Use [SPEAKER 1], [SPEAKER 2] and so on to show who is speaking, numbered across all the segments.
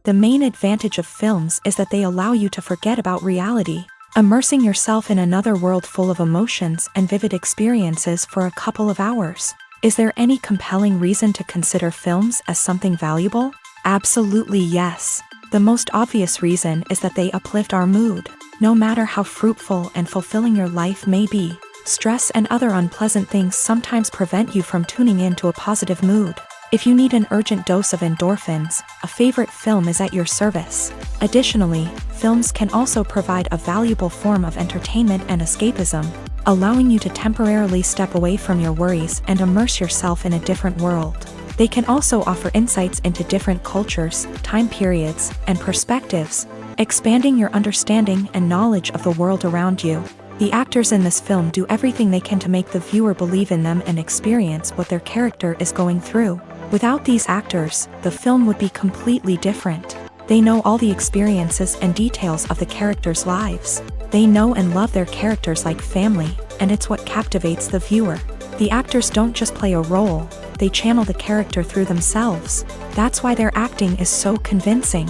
[SPEAKER 1] The main advantage of films is that they allow you to forget about reality, immersing yourself in another world full of emotions and vivid experiences for a couple of hours. Is there any compelling reason to consider films as something valuable? Absolutely yes. The most obvious reason is that they uplift our mood. No matter how fruitful and fulfilling your life may be, stress and other unpleasant things sometimes prevent you from tuning into a positive mood. If you need an urgent dose of endorphins, a favorite film is at your service. Additionally, films can also provide a valuable form of entertainment and escapism, allowing you to temporarily step away from your worries and immerse yourself in a different world. They can also offer insights into different cultures, time periods, and perspectives, expanding your understanding and knowledge of the world around you. The actors in this film do everything they can to make the viewer believe in them and experience what their character is going through. Without these actors, the film would be completely different. They know all the experiences and details of the characters' lives. They know and love their characters like family, and it's what captivates the viewer. The actors don't just play a role, they channel the character through themselves. That's why their acting is so convincing.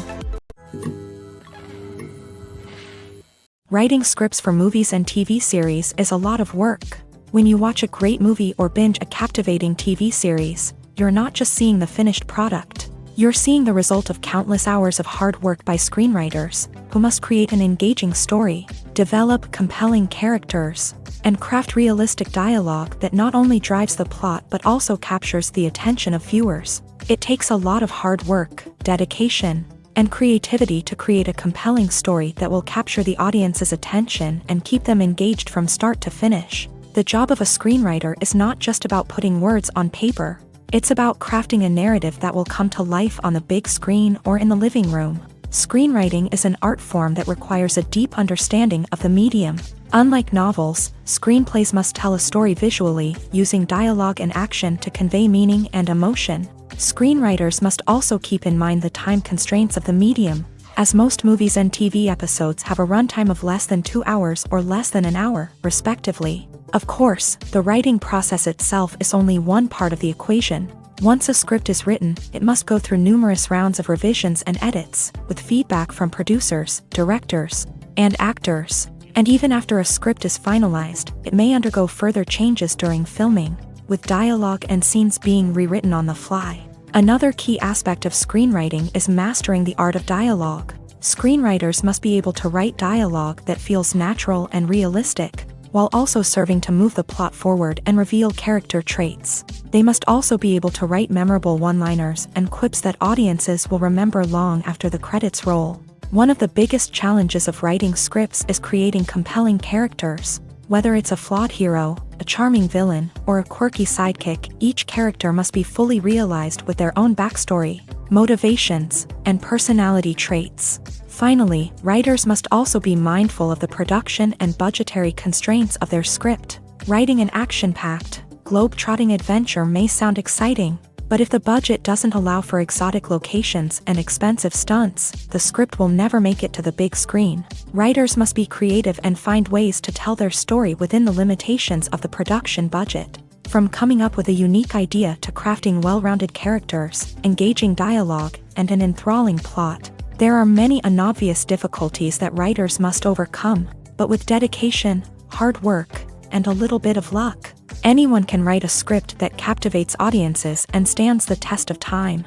[SPEAKER 1] Writing scripts for movies and TV series is a lot of work. When you watch a great movie or binge a captivating TV series, you're not just seeing the finished product. You're seeing the result of countless hours of hard work by screenwriters, who must create an engaging story, develop compelling characters, and craft realistic dialogue that not only drives the plot but also captures the attention of viewers. It takes a lot of hard work, dedication, and creativity to create a compelling story that will capture the audience's attention and keep them engaged from start to finish. The job of a screenwriter is not just about putting words on paper. It's about crafting a narrative that will come to life on the big screen or in the living room. Screenwriting is an art form that requires a deep understanding of the medium. Unlike novels, screenplays must tell a story visually, using dialogue and action to convey meaning and emotion. Screenwriters must also keep in mind the time constraints of the medium, as most movies and TV episodes have a runtime of less than 2 hours or less than an hour, respectively. Of course, the writing process itself is only one part of the equation. Once a script is written, it must go through numerous rounds of revisions and edits, with feedback from producers, directors, and actors. And even after a script is finalized, it may undergo further changes during filming, with dialogue and scenes being rewritten on the fly. Another key aspect of screenwriting is mastering the art of dialogue. Screenwriters must be able to write dialogue that feels natural and realistic, while also serving to move the plot forward and reveal character traits. They must also be able to write memorable one-liners and quips that audiences will remember long after the credits roll. One of the biggest challenges of writing scripts is creating compelling characters. Whether it's a flawed hero, a charming villain, or a quirky sidekick, each character must be fully realized with their own backstory, motivations, and personality traits. Finally, writers must also be mindful of the production and budgetary constraints of their script. Writing an action-packed, globe-trotting adventure may sound exciting, but if the budget doesn't allow for exotic locations and expensive stunts, the script will never make it to the big screen. Writers must be creative and find ways to tell their story within the limitations of the production budget. From coming up with a unique idea to crafting well-rounded characters, engaging dialogue, and an enthralling plot, there are many unobvious difficulties that writers must overcome, but with dedication, hard work, and a little bit of luck, anyone can write a script that captivates audiences and stands the test of time.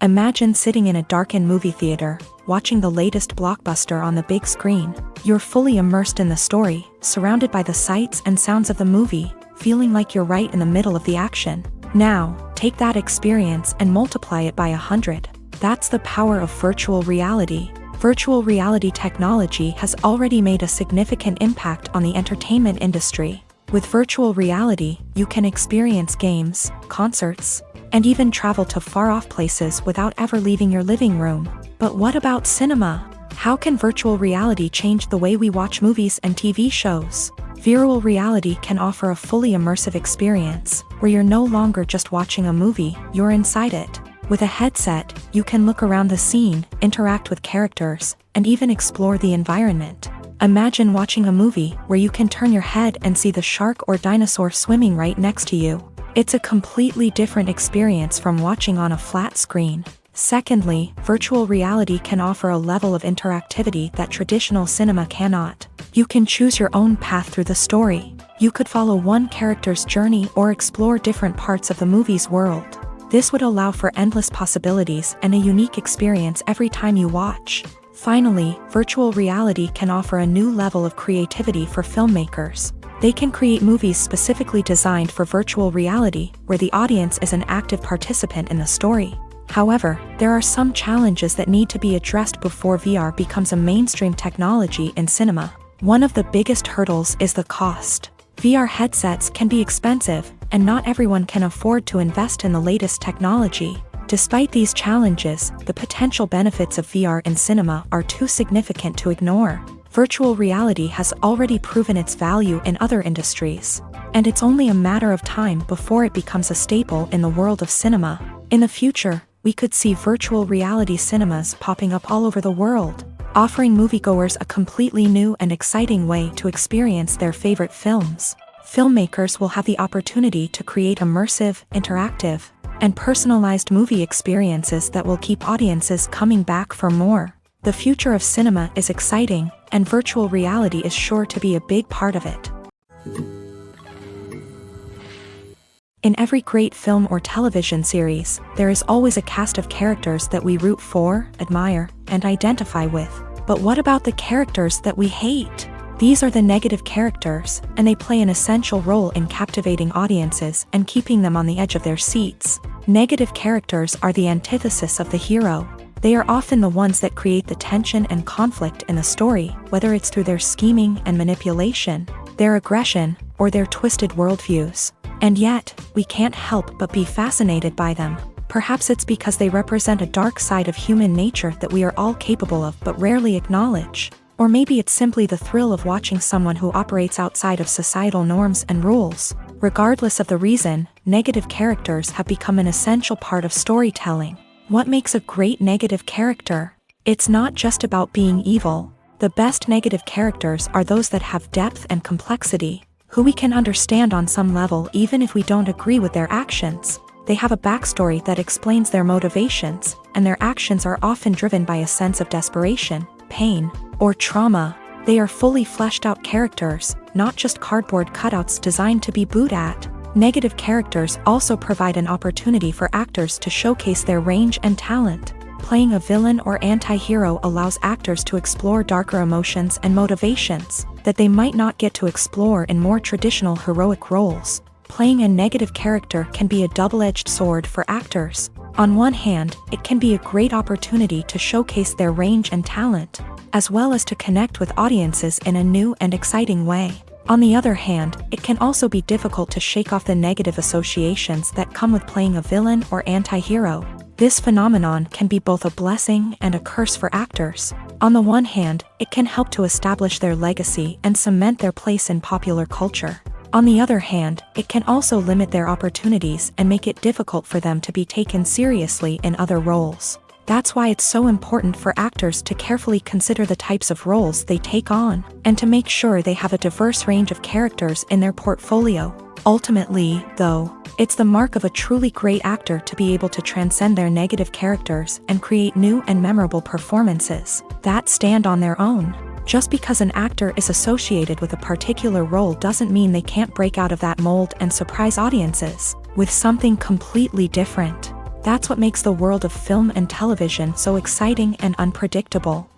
[SPEAKER 1] Imagine sitting in a darkened movie theater, watching the latest blockbuster on the big screen. You're fully immersed in the story, surrounded by the sights and sounds of the movie, feeling like you're right in the middle of the action. Now, take that experience and multiply it by 100. That's the power of virtual reality. Virtual reality technology has already made a significant impact on the entertainment industry. With virtual reality, you can experience games, concerts, and even travel to far-off places without ever leaving your living room. But what about cinema? How can virtual reality change the way we watch movies and TV shows? Virtual reality can offer a fully immersive experience, where you're no longer just watching a movie, you're inside it. With a headset, you can look around the scene, interact with characters, and even explore the environment. Imagine watching a movie where you can turn your head and see the shark or dinosaur swimming right next to you. It's a completely different experience from watching on a flat screen. Secondly, virtual reality can offer a level of interactivity that traditional cinema cannot. You can choose your own path through the story. You could follow one character's journey or explore different parts of the movie's world. This would allow for endless possibilities and a unique experience every time you watch. Finally, virtual reality can offer a new level of creativity for filmmakers. They can create movies specifically designed for virtual reality, where the audience is an active participant in the story. However, there are some challenges that need to be addressed before VR becomes a mainstream technology in cinema. One of the biggest hurdles is the cost. VR headsets can be expensive, and not everyone can afford to invest in the latest technology. Despite these challenges, the potential benefits of VR in cinema are too significant to ignore. Virtual reality has already proven its value in other industries, and it's only a matter of time before it becomes a staple in the world of cinema. In the future, we could see virtual reality cinemas popping up all over the world, offering moviegoers a completely new and exciting way to experience their favorite films. Filmmakers will have the opportunity to create immersive, interactive, and personalized movie experiences that will keep audiences coming back for more. The future of cinema is exciting, and virtual reality is sure to be a big part of it. In every great film or television series, there is always a cast of characters that we root for, admire, and identify with. But what about the characters that we hate? These are the negative characters, and they play an essential role in captivating audiences and keeping them on the edge of their seats. Negative characters are the antithesis of the hero. They are often the ones that create the tension and conflict in the story, whether it's through their scheming and manipulation, their aggression, or their twisted worldviews. And yet, we can't help but be fascinated by them. Perhaps it's because they represent a dark side of human nature that we are all capable of but rarely acknowledge. Or maybe it's simply the thrill of watching someone who operates outside of societal norms and rules. Regardless of the reason, negative characters have become an essential part of storytelling. What makes a great negative character? It's not just about being evil. The best negative characters are those that have depth and complexity, who we can understand on some level even if we don't agree with their actions. They have a backstory that explains their motivations, and their actions are often driven by a sense of desperation, pain, or trauma. They are fully fleshed out characters, not just cardboard cutouts designed to be booed at. Negative characters also provide an opportunity for actors to showcase their range and talent. Playing a villain or anti-hero allows actors to explore darker emotions and motivations that they might not get to explore in more traditional heroic roles. Playing a negative character can be a double-edged sword for actors. On one hand, it can be a great opportunity to showcase their range and talent, as well as to connect with audiences in a new and exciting way. On the other hand, it can also be difficult to shake off the negative associations that come with playing a villain or anti-hero. This phenomenon can be both a blessing and a curse for actors. On the one hand, it can help to establish their legacy and cement their place in popular culture. On the other hand, it can also limit their opportunities and make it difficult for them to be taken seriously in other roles. That's why it's so important for actors to carefully consider the types of roles they take on, and to make sure they have a diverse range of characters in their portfolio. Ultimately, though, it's the mark of a truly great actor to be able to transcend their negative characters and create new and memorable performances that stand on their own. Just because an actor is associated with a particular role doesn't mean they can't break out of that mold and surprise audiences with something completely different. That's what makes the world of film and television so exciting and unpredictable.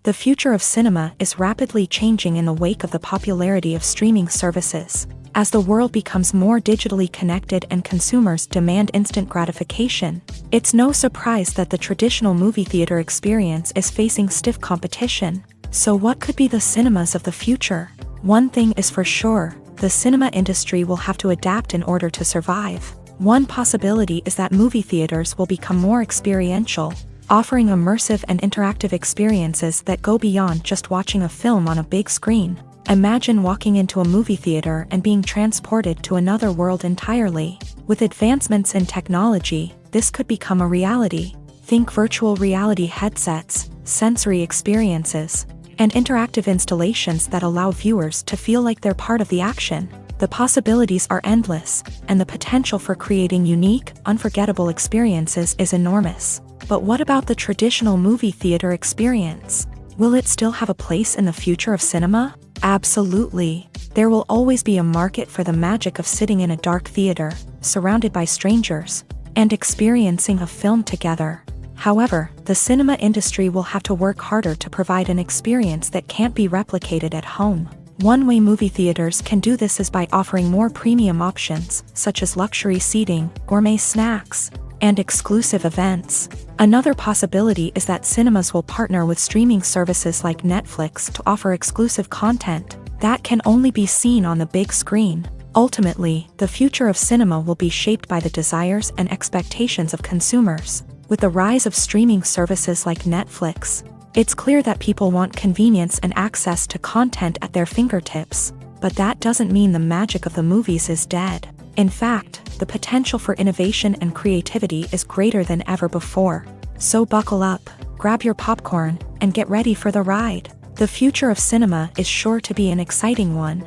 [SPEAKER 1] The future of cinema is rapidly changing in the wake of the popularity of streaming services. As the world becomes more digitally connected and consumers demand instant gratification, it's no surprise that the traditional movie theater experience is facing stiff competition. So what could be the cinemas of the future? One thing is for sure, the cinema industry will have to adapt in order to survive. One possibility is that movie theaters will become more experiential, offering immersive and interactive experiences that go beyond just watching a film on a big screen. Imagine walking into a movie theater and being transported to another world entirely. With advancements in technology, this could become a reality. Think virtual reality headsets, sensory experiences, and interactive installations that allow viewers to feel like they're part of the action. The possibilities are endless, and the potential for creating unique, unforgettable experiences is enormous. But what about the traditional movie theater experience? Will it still have a place in the future of cinema? Absolutely. There will always be a market for the magic of sitting in a dark theater, surrounded by strangers, and experiencing a film together. However, the cinema industry will have to work harder to provide an experience that can't be replicated at home. One way movie theaters can do this is by offering more premium options, such as luxury seating, gourmet snacks, and exclusive events. Another possibility is that cinemas will partner with streaming services like Netflix to offer exclusive content that can only be seen on the big screen. Ultimately, the future of cinema will be shaped by the desires and expectations of consumers. With the rise of streaming services like Netflix, it's clear that people want convenience and access to content at their fingertips. But that doesn't mean the magic of the movies is dead. In fact, the potential for innovation and creativity is greater than ever before. So buckle up, grab your popcorn, and get ready for the ride. The future of cinema is sure to be an exciting one.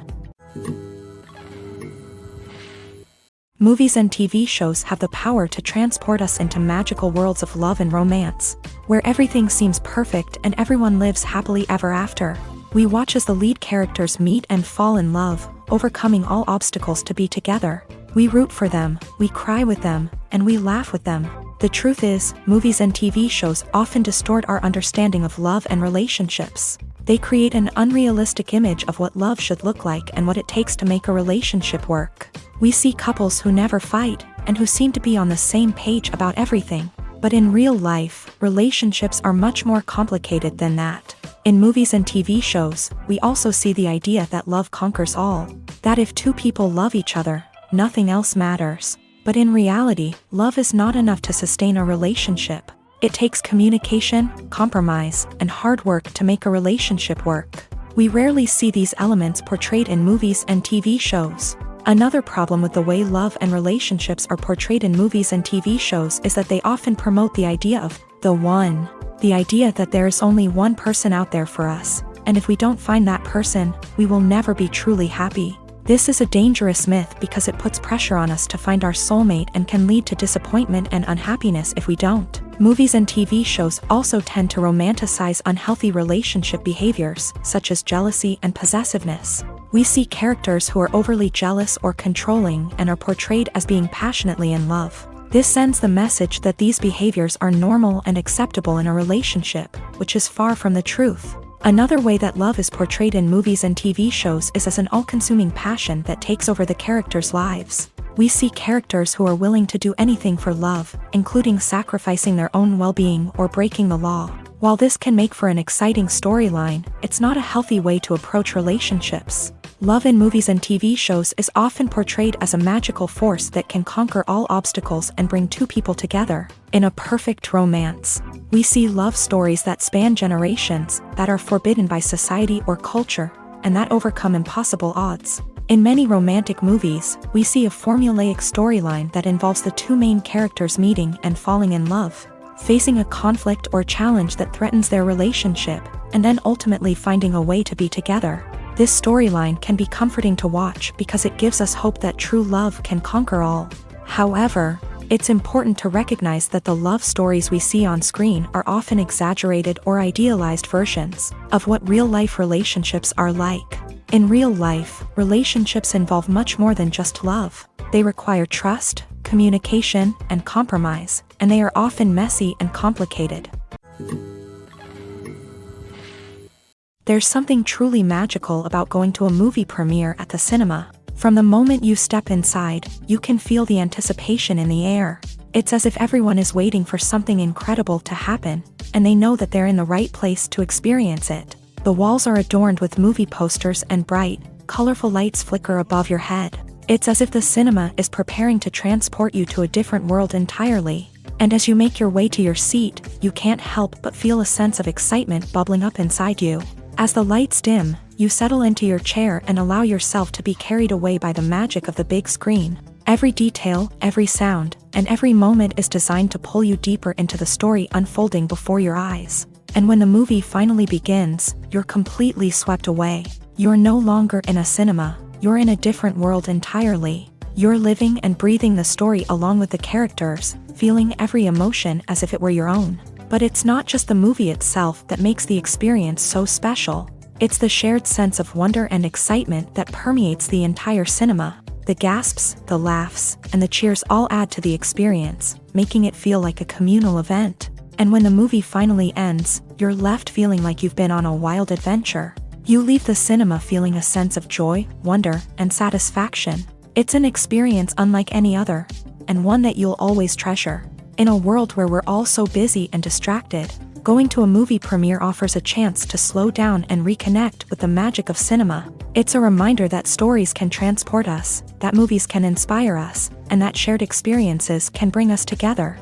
[SPEAKER 1] Movies and TV shows have the power to transport us into magical worlds of love and romance, where everything seems perfect and everyone lives happily ever after. We watch as the lead characters meet and fall in love, overcoming all obstacles to be together. We root for them, we cry with them, and we laugh with them. The truth is, movies and TV shows often distort our understanding of love and relationships. They create an unrealistic image of what love should look like and what it takes to make a relationship work. We see couples who never fight, and who seem to be on the same page about everything. But in real life, relationships are much more complicated than that. In movies and TV shows, we also see the idea that love conquers all. That if two people love each other, nothing else matters. But in reality, love is not enough to sustain a relationship. It takes communication, compromise, and hard work to make a relationship work. We rarely see these elements portrayed in movies and TV shows. Another problem with the way love and relationships are portrayed in movies and TV shows is that they often promote the idea of the one. The idea that there is only one person out there for us, and if we don't find that person, we will never be truly happy. This is a dangerous myth because it puts pressure on us to find our soulmate and can lead to disappointment and unhappiness if we don't. Movies and TV shows also tend to romanticize unhealthy relationship behaviors, such as jealousy and possessiveness. We see characters who are overly jealous or controlling and are portrayed as being passionately in love. This sends the message that these behaviors are normal and acceptable in a relationship, which is far from the truth. Another way that love is portrayed in movies and TV shows is as an all-consuming passion that takes over the characters' lives. We see characters who are willing to do anything for love, including sacrificing their own well-being or breaking the law. While this can make for an exciting storyline, it's not a healthy way to approach relationships. Love in movies and TV shows is often portrayed as a magical force that can conquer all obstacles and bring two people together. In a perfect romance, we see love stories that span generations, that are forbidden by society or culture, and that overcome impossible odds. In many romantic movies, we see a formulaic storyline that involves the two main characters meeting and falling in love, facing a conflict or challenge that threatens their relationship, and then ultimately finding a way to be together. This storyline can be comforting to watch because it gives us hope that true love can conquer all. However, it's important to recognize that the love stories we see on screen are often exaggerated or idealized versions of what real-life relationships are like. In real life, relationships involve much more than just love. They require trust, communication, and compromise, and they are often messy and complicated. There's something truly magical about going to a movie premiere at the cinema. From the moment you step inside, you can feel the anticipation in the air. It's as if everyone is waiting for something incredible to happen, and they know that they're in the right place to experience it. The walls are adorned with movie posters and bright, colorful lights flicker above your head. It's as if the cinema is preparing to transport you to a different world entirely. And as you make your way to your seat, you can't help but feel a sense of excitement bubbling up inside you. As the lights dim, you settle into your chair and allow yourself to be carried away by the magic of the big screen. Every detail, every sound, and every moment is designed to pull you deeper into the story unfolding before your eyes. And when the movie finally begins, you're completely swept away. You're no longer in a cinema, you're in a different world entirely. You're living and breathing the story along with the characters, feeling every emotion as if it were your own. But it's not just the movie itself that makes the experience so special. It's the shared sense of wonder and excitement that permeates the entire cinema. The gasps, the laughs, and the cheers all add to the experience, making it feel like a communal event. And when the movie finally ends, you're left feeling like you've been on a wild adventure. You leave the cinema feeling a sense of joy, wonder, and satisfaction. It's an experience unlike any other, and one that you'll always treasure. In a world where we're all so busy and distracted, going to a movie premiere offers a chance to slow down and reconnect with the magic of cinema. It's a reminder that stories can transport us, that movies can inspire us, and that shared experiences can bring us together.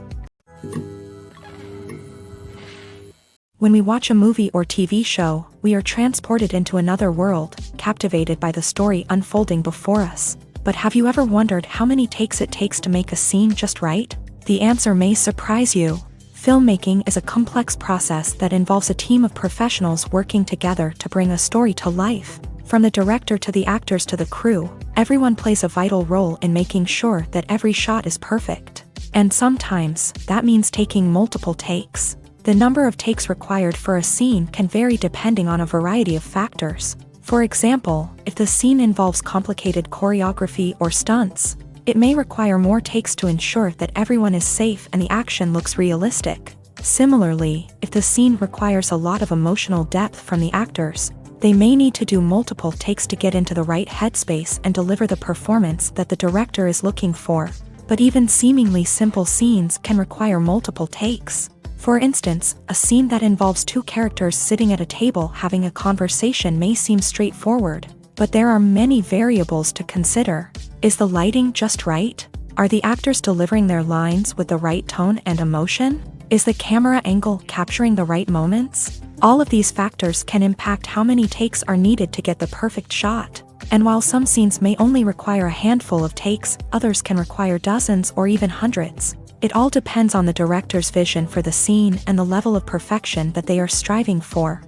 [SPEAKER 1] When we watch a movie or TV show, we are transported into another world, captivated by the story unfolding before us. But have you ever wondered how many takes it takes to make a scene just right? The answer may surprise you. Filmmaking is a complex process that involves a team of professionals working together to bring a story to life. From the director to the actors to the crew, everyone plays a vital role in making sure that every shot is perfect. And sometimes, that means taking multiple takes. The number of takes required for a scene can vary depending on a variety of factors. For example, if the scene involves complicated choreography or stunts, it may require more takes to ensure that everyone is safe and the action looks realistic. Similarly, if the scene requires a lot of emotional depth from the actors, they may need to do multiple takes to get into the right headspace and deliver the performance that the director is looking for. But even seemingly simple scenes can require multiple takes. For instance, a scene that involves two characters sitting at a table having a conversation may seem straightforward, but there are many variables to consider. Is the lighting just right? Are the actors delivering their lines with the right tone and emotion? Is the camera angle capturing the right moments? All of these factors can impact how many takes are needed to get the perfect shot. And while some scenes may only require a handful of takes, others can require dozens or even hundreds. It all depends on the director's vision for the scene and the level of perfection that they are striving for.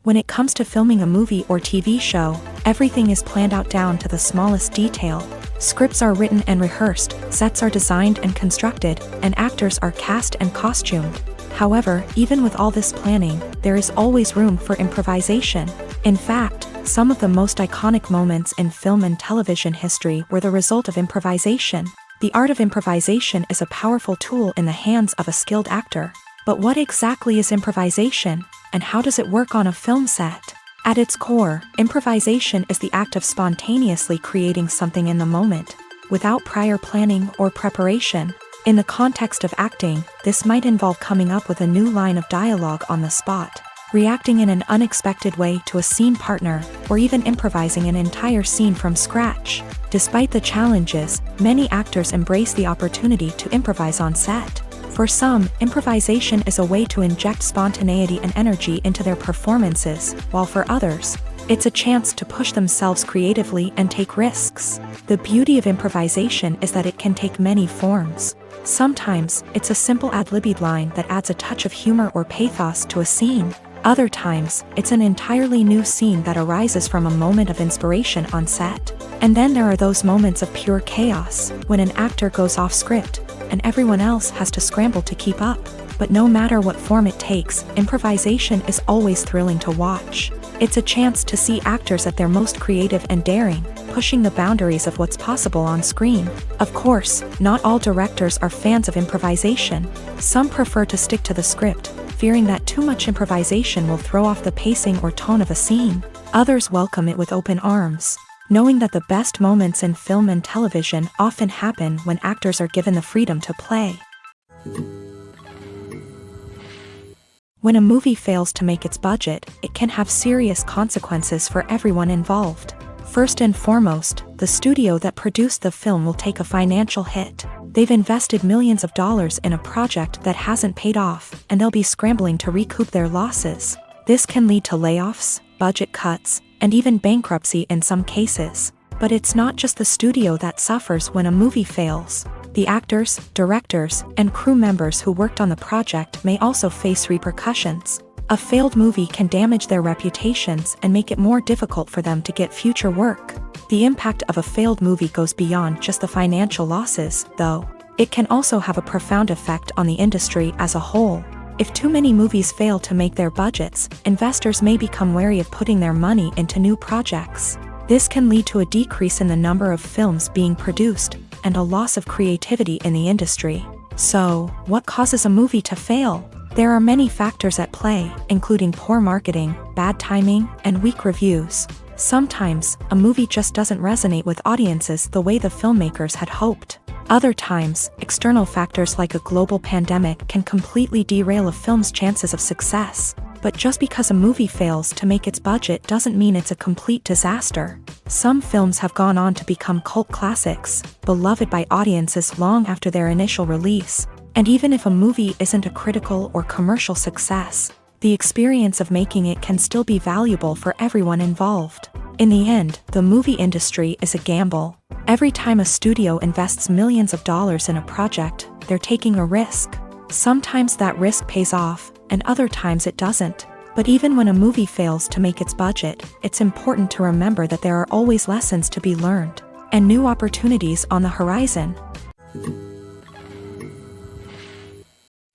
[SPEAKER 1] When it comes to filming a movie or TV show, everything is planned out down to the smallest detail. Scripts are written and rehearsed, sets are designed and constructed, and actors are cast and costumed. However, even with all this planning, there is always room for improvisation. In fact, some of the most iconic moments in film and television history were the result of improvisation. The art of improvisation is a powerful tool in the hands of a skilled actor. But what exactly is improvisation, and how does it work on a film set? At its core, improvisation is the act of spontaneously creating something in the moment, without prior planning or preparation. In the context of acting, this might involve coming up with a new line of dialogue on the spot, reacting in an unexpected way to a scene partner, or even improvising an entire scene from scratch. Despite the challenges, many actors embrace the opportunity to improvise on set. For some, improvisation is a way to inject spontaneity and energy into their performances, while for others, it's a chance to push themselves creatively and take risks. The beauty of improvisation is that it can take many forms. Sometimes, it's a simple ad-libbed line that adds a touch of humor or pathos to a scene. Other times, it's an entirely new scene that arises from a moment of inspiration on set. And then there are those moments of pure chaos, when an actor goes off script, and everyone else has to scramble to keep up. But no matter what form it takes, improvisation is always thrilling to watch. It's a chance to see actors at their most creative and daring, pushing the boundaries of what's possible on screen. Of course, not all directors are fans of improvisation. Some prefer to stick to the script, fearing that too much improvisation will throw off the pacing or tone of a scene. Others welcome it with open arms, knowing that the best moments in film and television often happen when actors are given the freedom to play. When a movie fails to make its budget, it can have serious consequences for everyone involved. First and foremost, the studio that produced the film will take a financial hit. They've invested millions of dollars in a project that hasn't paid off, and they'll be scrambling to recoup their losses. This can lead to layoffs, budget cuts, and even bankruptcy in some cases. But it's not just the studio that suffers when a movie fails. The actors, directors, and crew members who worked on the project may also face repercussions. A failed movie can damage their reputations and make it more difficult for them to get future work. The impact of a failed movie goes beyond just the financial losses, though. It can also have a profound effect on the industry as a whole. If too many movies fail to make their budgets, investors may become wary of putting their money into new projects. This can lead to a decrease in the number of films being produced, and a loss of creativity in the industry. So, what causes a movie to fail? There are many factors at play, including poor marketing, bad timing, and weak reviews. Sometimes, a movie just doesn't resonate with audiences the way the filmmakers had hoped. Other times, external factors like a global pandemic can completely derail a film's chances of success. But just because a movie fails to make its budget doesn't mean it's a complete disaster. Some films have gone on to become cult classics, beloved by audiences long after their initial release. And even if a movie isn't a critical or commercial success, the experience of making it can still be valuable for everyone involved. In the end, the movie industry is a gamble. Every time a studio invests millions of dollars in a project, they're taking a risk. Sometimes that risk pays off, and other times it doesn't. But even when a movie fails to make its budget, it's important to remember that there are always lessons to be learned, and new opportunities on the horizon.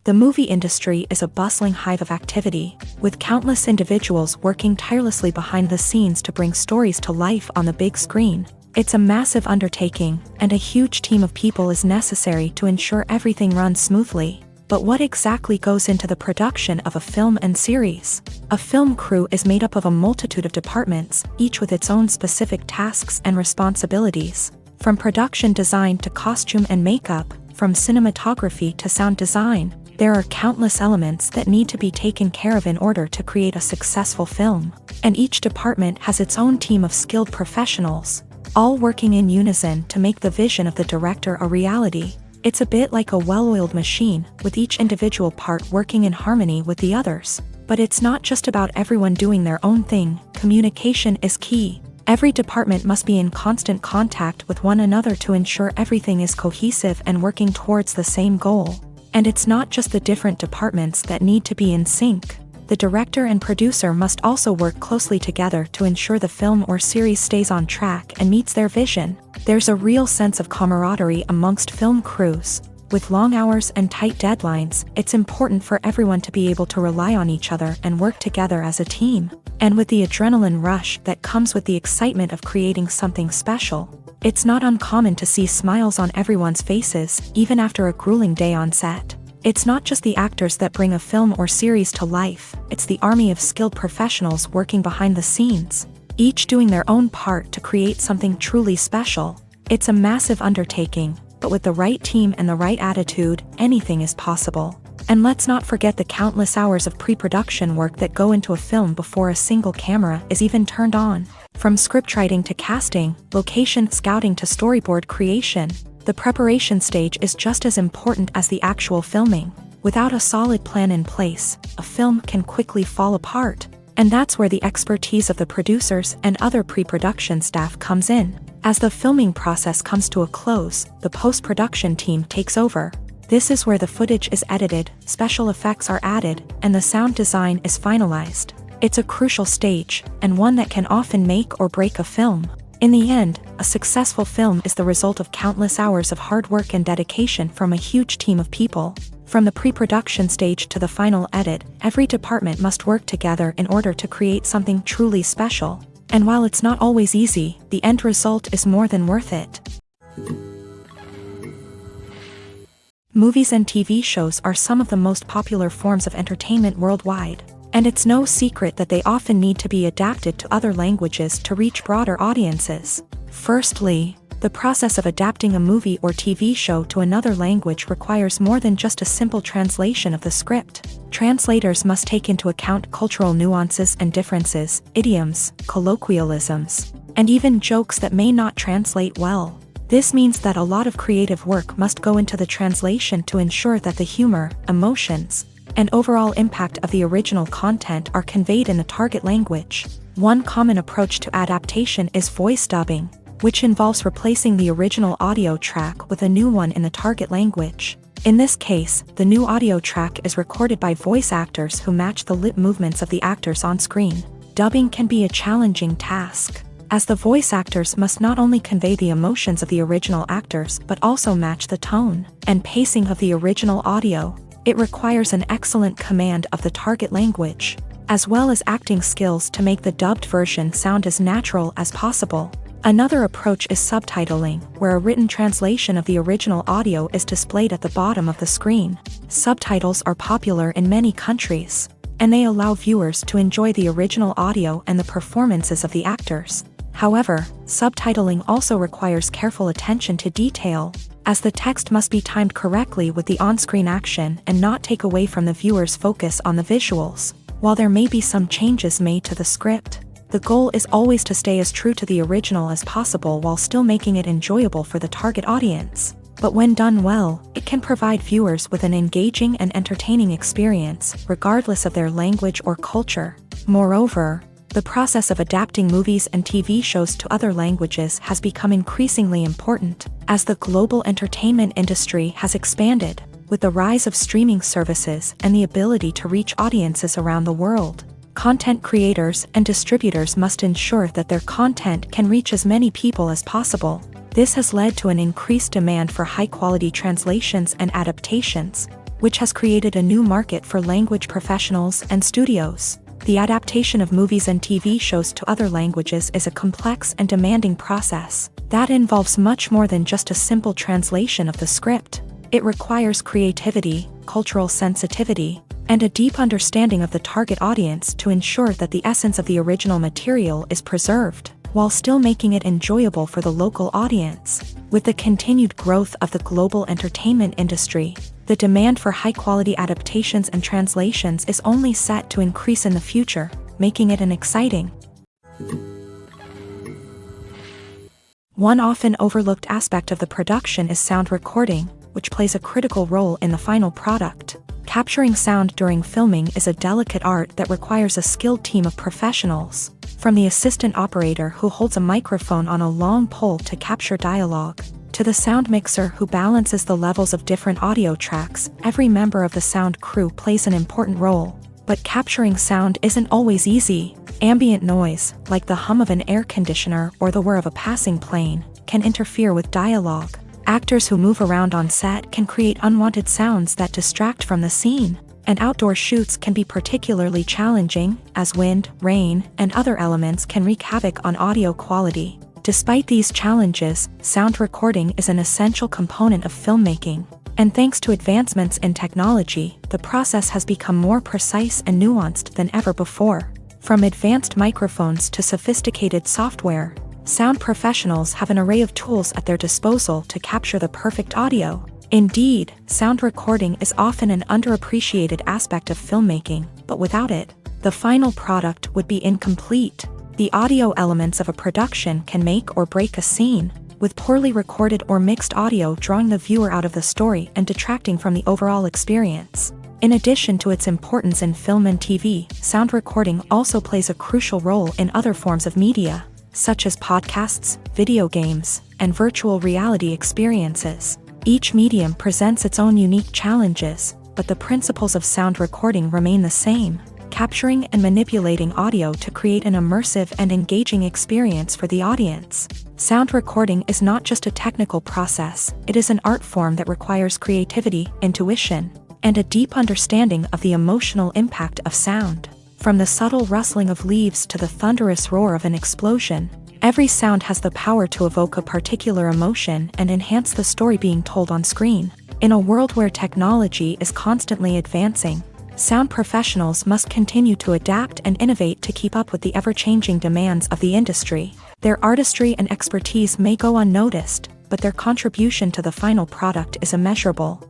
[SPEAKER 1] The movie industry is a bustling hive of activity, with countless individuals working tirelessly behind the scenes to bring stories to life on the big screen. It's a massive undertaking, and a huge team of people is necessary to ensure everything runs smoothly. But what exactly goes into the production of a film and series? A film crew is made up of a multitude of departments, each with its own specific tasks and responsibilities. From production design to costume and makeup, from cinematography to sound design, there are countless elements that need to be taken care of in order to create a successful film. And each department has its own team of skilled professionals, all working in unison to make the vision of the director a reality. It's a bit like a well-oiled machine, with each individual part working in harmony with the others. But it's not just about everyone doing their own thing. Communication is key. Every department must be in constant contact with one another to ensure everything is cohesive and working towards the same goal. And it's not just the different departments that need to be in sync. The director and producer must also work closely together to ensure the film or series stays on track and meets their vision. There's a real sense of camaraderie amongst film crews. With long hours and tight deadlines, it's important for everyone to be able to rely on each other and work together as a team. And with the adrenaline rush that comes with the excitement of creating something special, it's not uncommon to see smiles on everyone's faces, even after a grueling day on set. It's not just the actors that bring a film or series to life, it's the army of skilled professionals working behind the scenes, each doing their own part to create something truly special. It's a massive undertaking, but with the right team and the right attitude, anything is possible. And let's not forget the countless hours of pre-production work that go into a film before a single camera is even turned on. From scriptwriting to casting, location scouting to storyboard creation, the preparation stage is just as important as the actual filming. Without a solid plan in place, a film can quickly fall apart. And that's where the expertise of the producers and other pre-production staff comes in. As the filming process comes to a close, the post-production team takes over. This is where the footage is edited, special effects are added, and the sound design is finalized. It's a crucial stage, and one that can often make or break a film. In the end, a successful film is the result of countless hours of hard work and dedication from a huge team of people. From the pre-production stage to the final edit, every department must work together in order to create something truly special. And while it's not always easy, the end result is more than worth it. Movies and TV shows are some of the most popular forms of entertainment worldwide. And it's no secret that they often need to be adapted to other languages to reach broader audiences. Firstly, the process of adapting a movie or TV show to another language requires more than just a simple translation of the script. Translators must take into account cultural nuances and differences, idioms, colloquialisms, and even jokes that may not translate well. This means that a lot of creative work must go into the translation to ensure that the humor, emotions, and overall impact of the original content are conveyed in the target language. One common approach to adaptation is voice dubbing. which involves replacing the original audio track with a new one in the target language. In this case, the new audio track is recorded by voice actors who match the lip movements of the actors on screen. Dubbing can be a challenging task, as the voice actors must not only convey the emotions of the original actors but also match the tone and pacing of the original audio. It requires an excellent command of the target language, as well as acting skills to make the dubbed version sound as natural as possible. Another approach is subtitling, where a written translation of the original audio is displayed at the bottom of the screen. Subtitles are popular in many countries, and they allow viewers to enjoy the original audio and the performances of the actors. However, subtitling also requires careful attention to detail, as the text must be timed correctly with the on-screen action and not take away from the viewer's focus on the visuals. While there may be some changes made to the script, the goal is always to stay as true to the original as possible while still making it enjoyable for the target audience. But when done well, it can provide viewers with an engaging and entertaining experience, regardless of their language or culture. Moreover, the process of adapting movies and TV shows to other languages has become increasingly important, as the global entertainment industry has expanded, with the rise of streaming services and the ability to reach audiences around the world. Content creators and distributors must ensure that their content can reach as many people as possible. This has led to an increased demand for high-quality translations and adaptations, which has created a new market for language professionals and studios. The adaptation of movies and TV shows to other languages is a complex and demanding process that involves much more than just a simple translation of the script. It requires creativity, cultural sensitivity, and a deep understanding of the target audience to ensure that the essence of the original material is preserved, while still making it enjoyable for the local audience. With the continued growth of the global entertainment industry, the demand for high-quality adaptations and translations is only set to increase in the future, making it an exciting. One often overlooked aspect of the production is sound recording, which plays a critical role in the final product. Capturing sound during filming is a delicate art that requires a skilled team of professionals, from the assistant operator who holds a microphone on a long pole to capture dialogue, to the sound mixer who balances the levels of different audio tracks. Every member of the sound crew plays an important role. But capturing sound isn't always easy. Ambient noise, like the hum of an air conditioner or the whir of a passing plane, can interfere with dialogue. Actors who move around on set can create unwanted sounds that distract from the scene. And outdoor shoots can be particularly challenging, as wind, rain, and other elements can wreak havoc on audio quality. Despite these challenges, sound recording is an essential component of filmmaking, and thanks to advancements in technology, the process has become more precise and nuanced than ever before. From advanced microphones to sophisticated software, sound professionals have an array of tools at their disposal to capture the perfect audio. Indeed, sound recording is often an underappreciated aspect of filmmaking, but without it, the final product would be incomplete. The audio elements of a production can make or break a scene, with poorly recorded or mixed audio drawing the viewer out of the story and detracting from the overall experience. In addition to its importance in film and TV, sound recording also plays a crucial role in other forms of media, such as podcasts, video games, and virtual reality experiences. Each medium presents its own unique challenges, but the principles of sound recording remain the same: capturing and manipulating audio to create an immersive and engaging experience for the audience. Sound recording is not just a technical process, it is an art form that requires creativity, intuition, and a deep understanding of the emotional impact of sound. From the subtle rustling of leaves to the thunderous roar of an explosion, every sound has the power to evoke a particular emotion and enhance the story being told on screen. In a world where technology is constantly advancing, sound professionals must continue to adapt and innovate to keep up with the ever-changing demands of the industry. Their artistry and expertise may go unnoticed, but their contribution to the final product is immeasurable.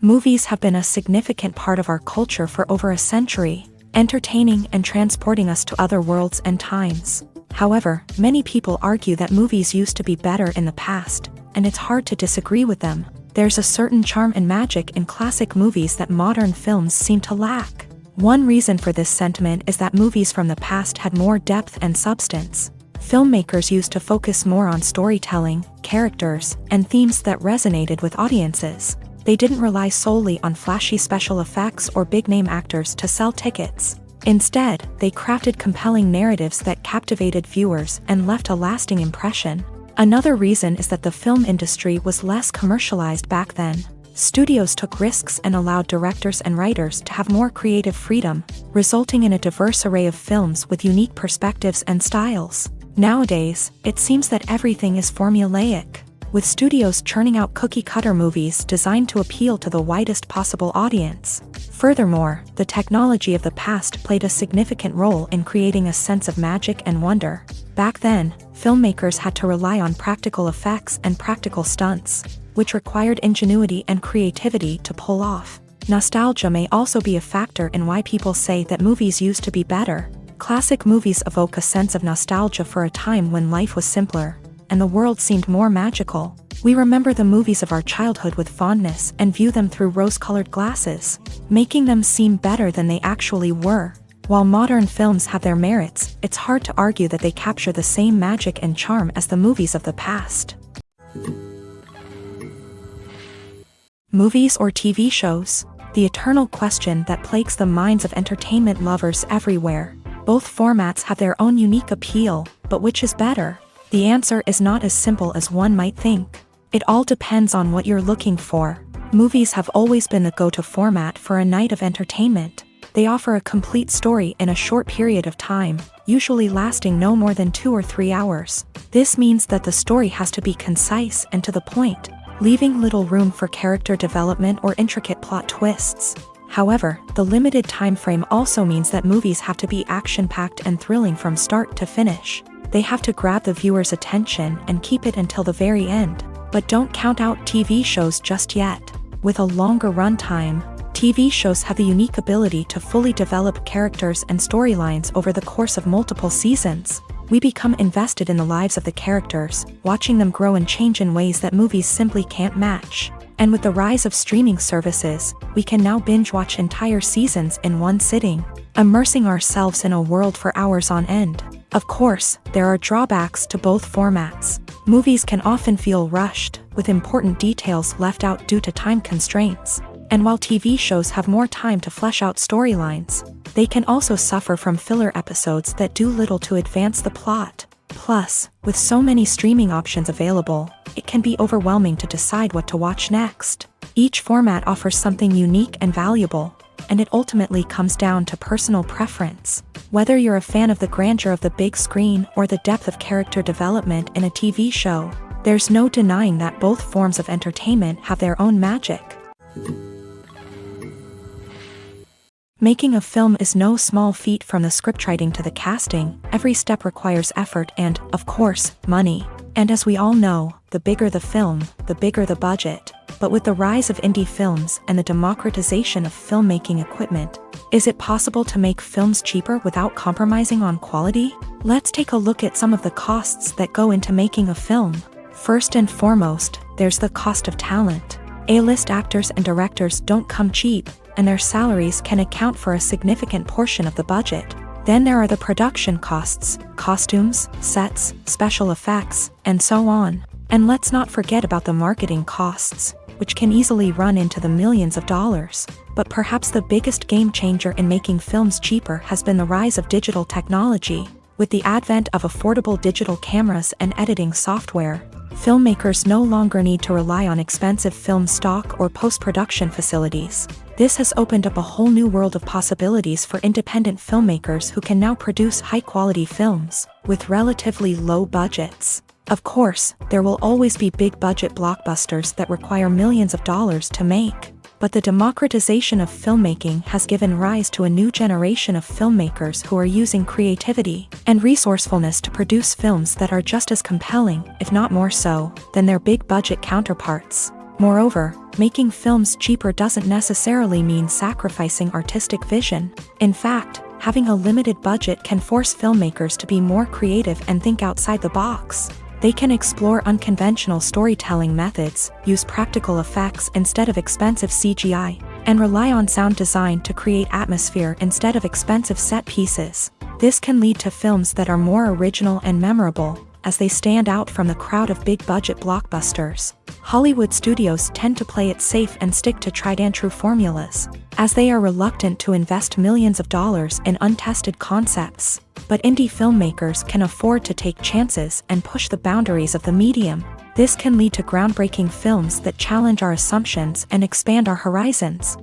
[SPEAKER 1] Movies have been a significant part of our culture for over a century, entertaining and transporting us to other worlds and times. However, many people argue that movies used to be better in the past, and it's hard to disagree with them. There's a certain charm and magic in classic movies that modern films seem to lack. One reason for this sentiment is that movies from the past had more depth and substance. Filmmakers used to focus more on storytelling, characters, and themes that resonated with audiences. They didn't rely solely on flashy special effects or big-name actors to sell tickets. Instead, they crafted compelling narratives that captivated viewers and left a lasting impression. Another reason is that the film industry was less commercialized back then. Studios took risks and allowed directors and writers to have more creative freedom, resulting in a diverse array of films with unique perspectives and styles. Nowadays, it seems that everything is formulaic, with studios churning out cookie-cutter movies designed to appeal to the widest possible audience. Furthermore, the technology of the past played a significant role in creating a sense of magic and wonder. Back then, filmmakers had to rely on practical effects and practical stunts, which required ingenuity and creativity to pull off. Nostalgia may also be a factor in why people say that movies used to be better. Classic movies evoke a sense of nostalgia for a time when life was simpler, and the world seemed more magical. We remember the movies of our childhood with fondness and view them through rose-colored glasses, making them seem better than they actually were. While modern films have their merits, it's hard to argue that they capture the same magic and charm as the movies of the past. Movies or TV shows? The eternal question that plagues the minds of entertainment lovers everywhere. Both formats have their own unique appeal, but which is better? The answer is not as simple as one might think. It all depends on what you're looking for. Movies have always been the go-to format for a night of entertainment. They offer a complete story in a short period of time, usually lasting no more than 2 or 3 hours. This means that the story has to be concise and to the point, leaving little room for character development or intricate plot twists. However, the limited time frame also means that movies have to be action-packed and thrilling from start to finish. They have to grab the viewer's attention and keep it until the very end. But don't count out TV shows just yet. With a longer runtime, TV shows have the unique ability to fully develop characters and storylines over the course of multiple seasons. We become invested in the lives of the characters, watching them grow and change in ways that movies simply can't match. And with the rise of streaming services, we can now binge-watch entire seasons in one sitting, immersing ourselves in a world for hours on end. Of course, there are drawbacks to both formats. Movies can often feel rushed, with important details left out due to time constraints. And while TV shows have more time to flesh out storylines, they can also suffer from filler episodes that do little to advance the plot. Plus, with so many streaming options available, it can be overwhelming to decide what to watch next. Each format offers something unique and valuable, and it ultimately comes down to personal preference. Whether you're a fan of the grandeur of the big screen or the depth of character development in a TV show, there's no denying that both forms of entertainment have their own magic. Making a film is no small feat. From the scriptwriting to the casting, every step requires effort and, of course, money. And as we all know, the bigger the film, the bigger the budget. But with the rise of indie films and the democratization of filmmaking equipment, is it possible to make films cheaper without compromising on quality? Let's take a look at some of the costs that go into making a film. First and foremost, there's the cost of talent. A-list actors and directors don't come cheap, and their salaries can account for a significant portion of the budget. Then there are the production costs, costumes, sets, special effects, and so on. And let's not forget about the marketing costs, which can easily run into the millions of dollars. But perhaps the biggest game changer in making films cheaper has been the rise of digital technology. With the advent of affordable digital cameras and editing software, filmmakers no longer need to rely on expensive film stock or post-production facilities. This has opened up a whole new world of possibilities for independent filmmakers who can now produce high-quality films with relatively low budgets. Of course, there will always be big-budget blockbusters that require millions of dollars to make. But the democratization of filmmaking has given rise to a new generation of filmmakers who are using creativity and resourcefulness to produce films that are just as compelling, if not more so, than their big-budget counterparts. Moreover, making films cheaper doesn't necessarily mean sacrificing artistic vision. In fact, having a limited budget can force filmmakers to be more creative and think outside the box. They can explore unconventional storytelling methods, use practical effects instead of expensive CGI, and rely on sound design to create atmosphere instead of expensive set pieces. This can lead to films that are more original and memorable, as they stand out from the crowd of big-budget blockbusters. Hollywood studios tend to play it safe and stick to tried-and-true formulas, as they are reluctant to invest millions of dollars in untested concepts. But indie filmmakers can afford to take chances and push the boundaries of the medium. This can lead to groundbreaking films that challenge our assumptions and expand our horizons.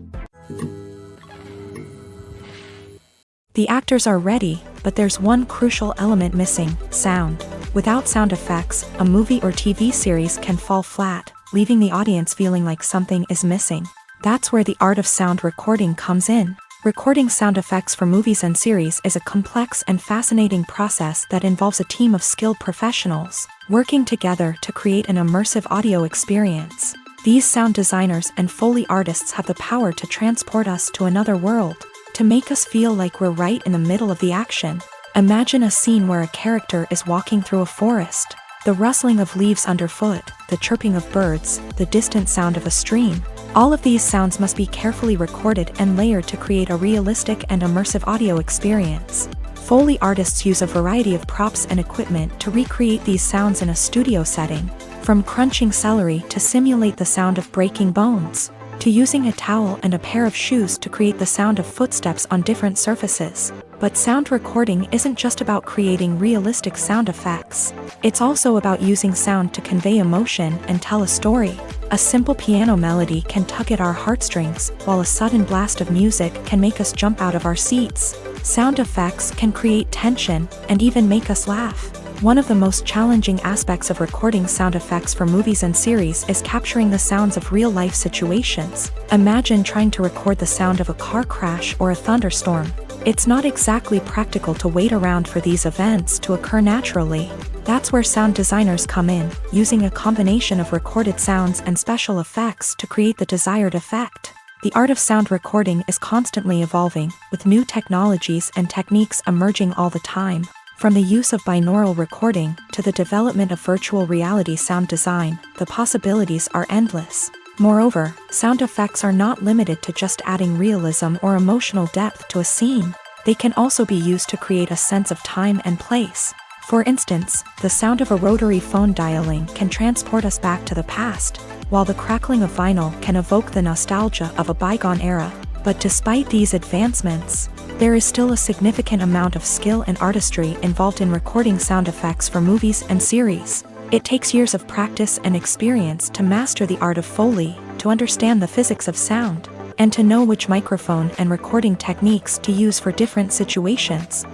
[SPEAKER 1] The actors are ready, but there's one crucial element missing: sound. Without sound effects, a movie or TV series can fall flat, leaving the audience feeling like something is missing. That's where the art of sound recording comes in. Recording sound effects for movies and series is a complex and fascinating process that involves a team of skilled professionals working together to create an immersive audio experience. These sound designers and Foley artists have the power to transport us to another world, to make us feel like we're right in the middle of the action. Imagine a scene where a character is walking through a forest. The rustling of leaves underfoot, the chirping of birds, the distant sound of a stream. All of these sounds must be carefully recorded and layered to create a realistic and immersive audio experience. Foley artists use a variety of props and equipment to recreate these sounds in a studio setting, from crunching celery to simulate the sound of breaking bones, to using a towel and a pair of shoes to create the sound of footsteps on different surfaces. But sound recording isn't just about creating realistic sound effects. It's also about using sound to convey emotion and tell a story. A simple piano melody can tug at our heartstrings, while a sudden blast of music can make us jump out of our seats. Sound effects can create tension and even make us laugh. One of the most challenging aspects of recording sound effects for movies and series is capturing the sounds of real-life situations. Imagine trying to record the sound of a car crash or a thunderstorm. It's not exactly practical to wait around for these events to occur naturally. That's where sound designers come in, using a combination of recorded sounds and special effects to create the desired effect. The art of sound recording is constantly evolving, with new technologies and techniques emerging all the time. From the use of binaural recording to the development of virtual reality sound design, the possibilities are endless. Moreover, sound effects are not limited to just adding realism or emotional depth to a scene. They can also be used to create a sense of time and place. For instance, the sound of a rotary phone dialing can transport us back to the past, while the crackling of vinyl can evoke the nostalgia of a bygone era. But despite these advancements, there is still a significant amount of skill and artistry involved in recording sound effects for movies and series. It takes years of practice and experience to master the art of Foley, to understand the physics of sound, and to know which microphone and recording techniques to use for different situations.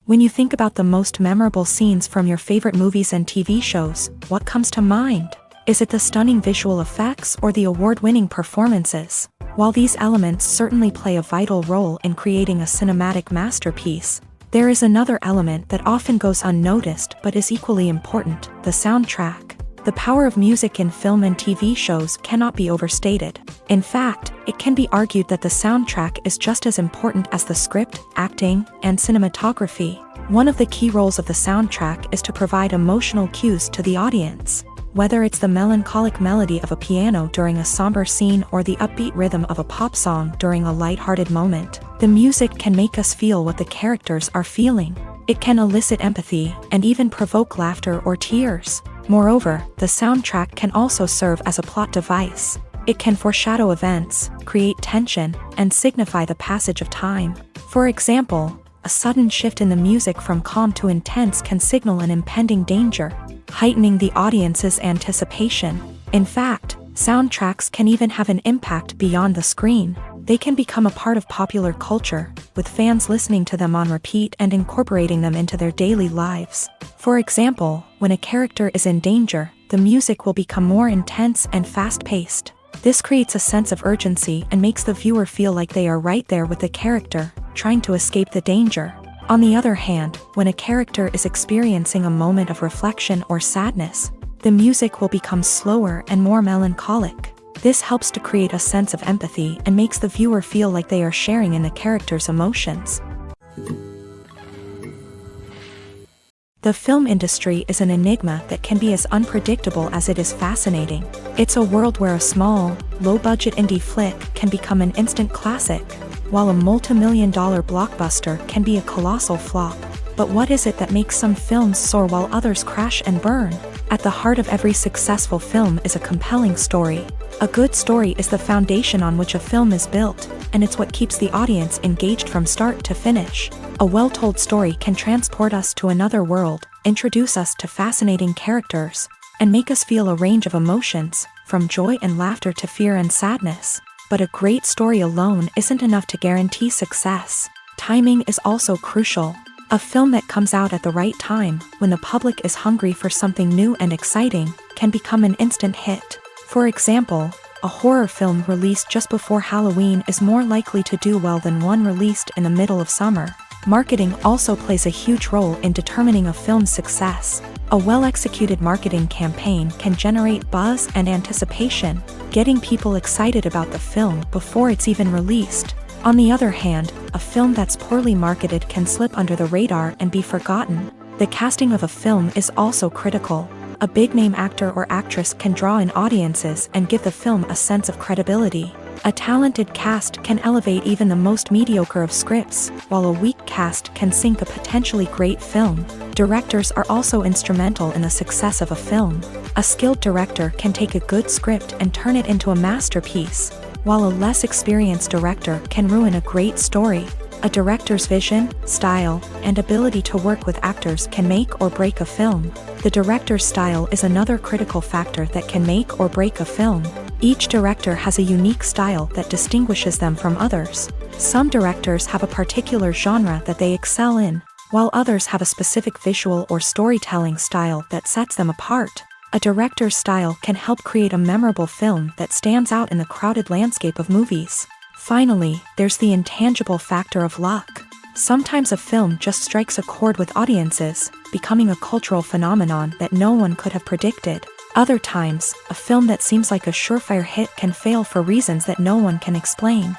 [SPEAKER 1] When you think about the most memorable scenes from your favorite movies and TV shows, what comes to mind? Is it the stunning visual effects or the award-winning performances? While these elements certainly play a vital role in creating a cinematic masterpiece, there is another element that often goes unnoticed but is equally important: the soundtrack. The power of music in film and TV shows cannot be overstated. In fact, it can be argued that the soundtrack is just as important as the script, acting, and cinematography. One of the key roles of the soundtrack is to provide emotional cues to the audience. Whether it's the melancholic melody of a piano during a somber scene or the upbeat rhythm of a pop song during a light-hearted moment, the music can make us feel what the characters are feeling. It can elicit empathy and even provoke laughter or tears. Moreover, the soundtrack can also serve as a plot device. It can foreshadow events, create tension, and signify the passage of time. For example, a sudden shift in the music from calm to intense can signal an impending danger, heightening the audience's anticipation. In fact, soundtracks can even have an impact beyond the screen. They can become a part of popular culture, with fans listening to them on repeat and incorporating them into their daily lives. For example, when a character is in danger, the music will become more intense and fast-paced. This creates a sense of urgency and makes the viewer feel like they are right there with the character, trying to escape the danger. On the other hand, when a character is experiencing a moment of reflection or sadness, the music will become slower and more melancholic. This helps to create a sense of empathy and makes the viewer feel like they are sharing in the character's emotions. The film industry is an enigma that can be as unpredictable as it is fascinating. It's a world where a small, low-budget indie flick can become an instant classic, while a multi-million-dollar blockbuster can be a colossal flop. But what is it that makes some films soar while others crash and burn? At the heart of every successful film is a compelling story. A good story is the foundation on which a film is built, and it's what keeps the audience engaged from start to finish. A well-told story can transport us to another world, introduce us to fascinating characters, and make us feel a range of emotions, from joy and laughter to fear and sadness. But a great story alone isn't enough to guarantee success. Timing is also crucial. A film that comes out at the right time, when the public is hungry for something new and exciting, can become an instant hit. For example, a horror film released just before Halloween is more likely to do well than one released in the middle of summer. Marketing also plays a huge role in determining a film's success. A well-executed marketing campaign can generate buzz and anticipation, getting people excited about the film before it's even released. On the other hand, a film that's poorly marketed can slip under the radar and be forgotten. The casting of a film is also critical. A big-name actor or actress can draw in audiences and give the film a sense of credibility. A talented cast can elevate even the most mediocre of scripts, while a weak cast can sink a potentially great film. Directors are also instrumental in the success of a film. A skilled director can take a good script and turn it into a masterpiece, while a less experienced director can ruin a great story. A director's vision, style, and ability to work with actors can make or break a film. The director's style is another critical factor that can make or break a film. Each director has a unique style that distinguishes them from others. Some directors have a particular genre that they excel in, while others have a specific visual or storytelling style that sets them apart. A director's style can help create a memorable film that stands out in the crowded landscape of movies. Finally, there's the intangible factor of luck. Sometimes a film just strikes a chord with audiences, becoming a cultural phenomenon that no one could have predicted. Other times, a film that seems like a surefire hit can fail for reasons that no one can explain.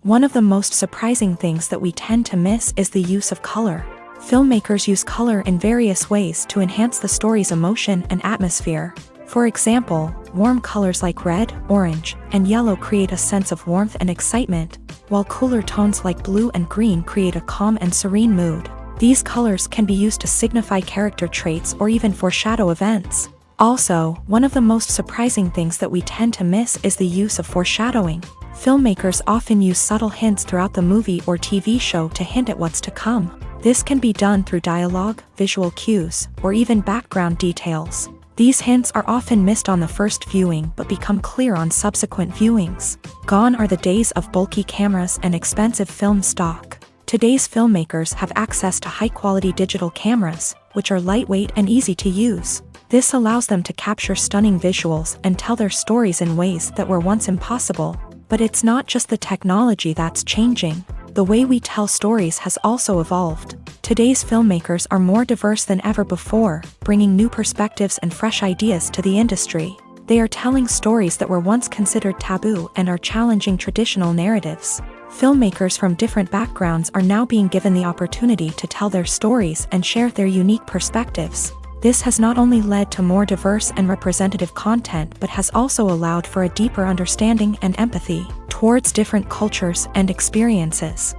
[SPEAKER 1] One of the most surprising things that we tend to miss is the use of color. Filmmakers use color in various ways to enhance the story's emotion and atmosphere. For example, warm colors like red, orange, and yellow create a sense of warmth and excitement, while cooler tones like blue and green create a calm and serene mood. These colors can be used to signify character traits or even foreshadow events. Also, one of the most surprising things that we tend to miss is the use of foreshadowing. Filmmakers often use subtle hints throughout the movie or TV show to hint at what's to come. This can be done through dialogue, visual cues, or even background details. These hints are often missed on the first viewing but become clear on subsequent viewings. Gone are the days of bulky cameras and expensive film stock. Today's filmmakers have access to high-quality digital cameras, which are lightweight and easy to use. This allows them to capture stunning visuals and tell their stories in ways that were once impossible. But it's not just the technology that's changing. The way we tell stories has also evolved. Today's filmmakers are more diverse than ever before, bringing new perspectives and fresh ideas to the industry. They are telling stories that were once considered taboo and are challenging traditional narratives. Filmmakers from different backgrounds are now being given the opportunity to tell their stories and share their unique perspectives. This has not only led to more diverse and representative content but has also allowed for a deeper understanding and empathy towards different cultures and experiences.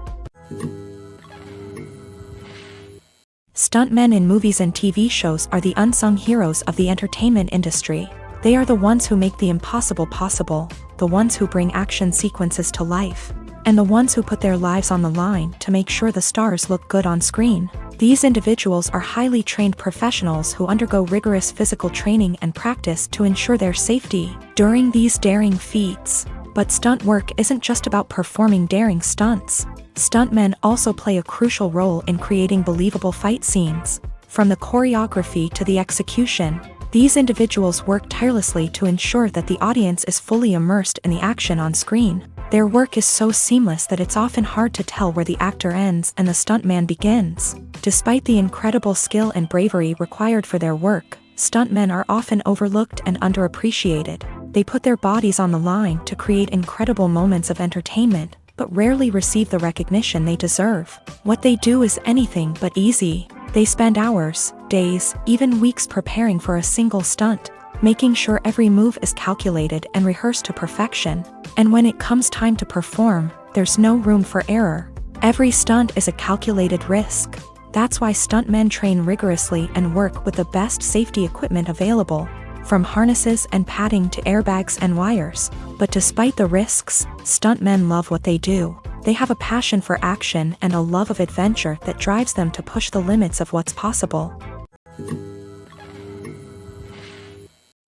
[SPEAKER 1] Stuntmen in movies and TV shows are the unsung heroes of the entertainment industry. They are the ones who make the impossible possible, the ones who bring action sequences to life, and the ones who put their lives on the line to make sure the stars look good on screen. These individuals are highly trained professionals who undergo rigorous physical training and practice to ensure their safety during these daring feats. But stunt work isn't just about performing daring stunts. Stuntmen also play a crucial role in creating believable fight scenes. From the choreography to the execution, these individuals work tirelessly to ensure that the audience is fully immersed in the action on screen. Their work is so seamless that it's often hard to tell where the actor ends and the stuntman begins. Despite the incredible skill and bravery required for their work, stuntmen are often overlooked and underappreciated. They put their bodies on the line to create incredible moments of entertainment, but rarely receive the recognition they deserve. What they do is anything but easy. They spend hours, days, even weeks preparing for a single stunt, making sure every move is calculated and rehearsed to perfection. And when it comes time to perform, there's no room for error. Every stunt is a calculated risk. That's why stuntmen train rigorously and work with the best safety equipment available, from harnesses and padding to airbags and wires. But despite the risks, stuntmen love what they do. They have a passion for action and a love of adventure that drives them to push the limits of what's possible.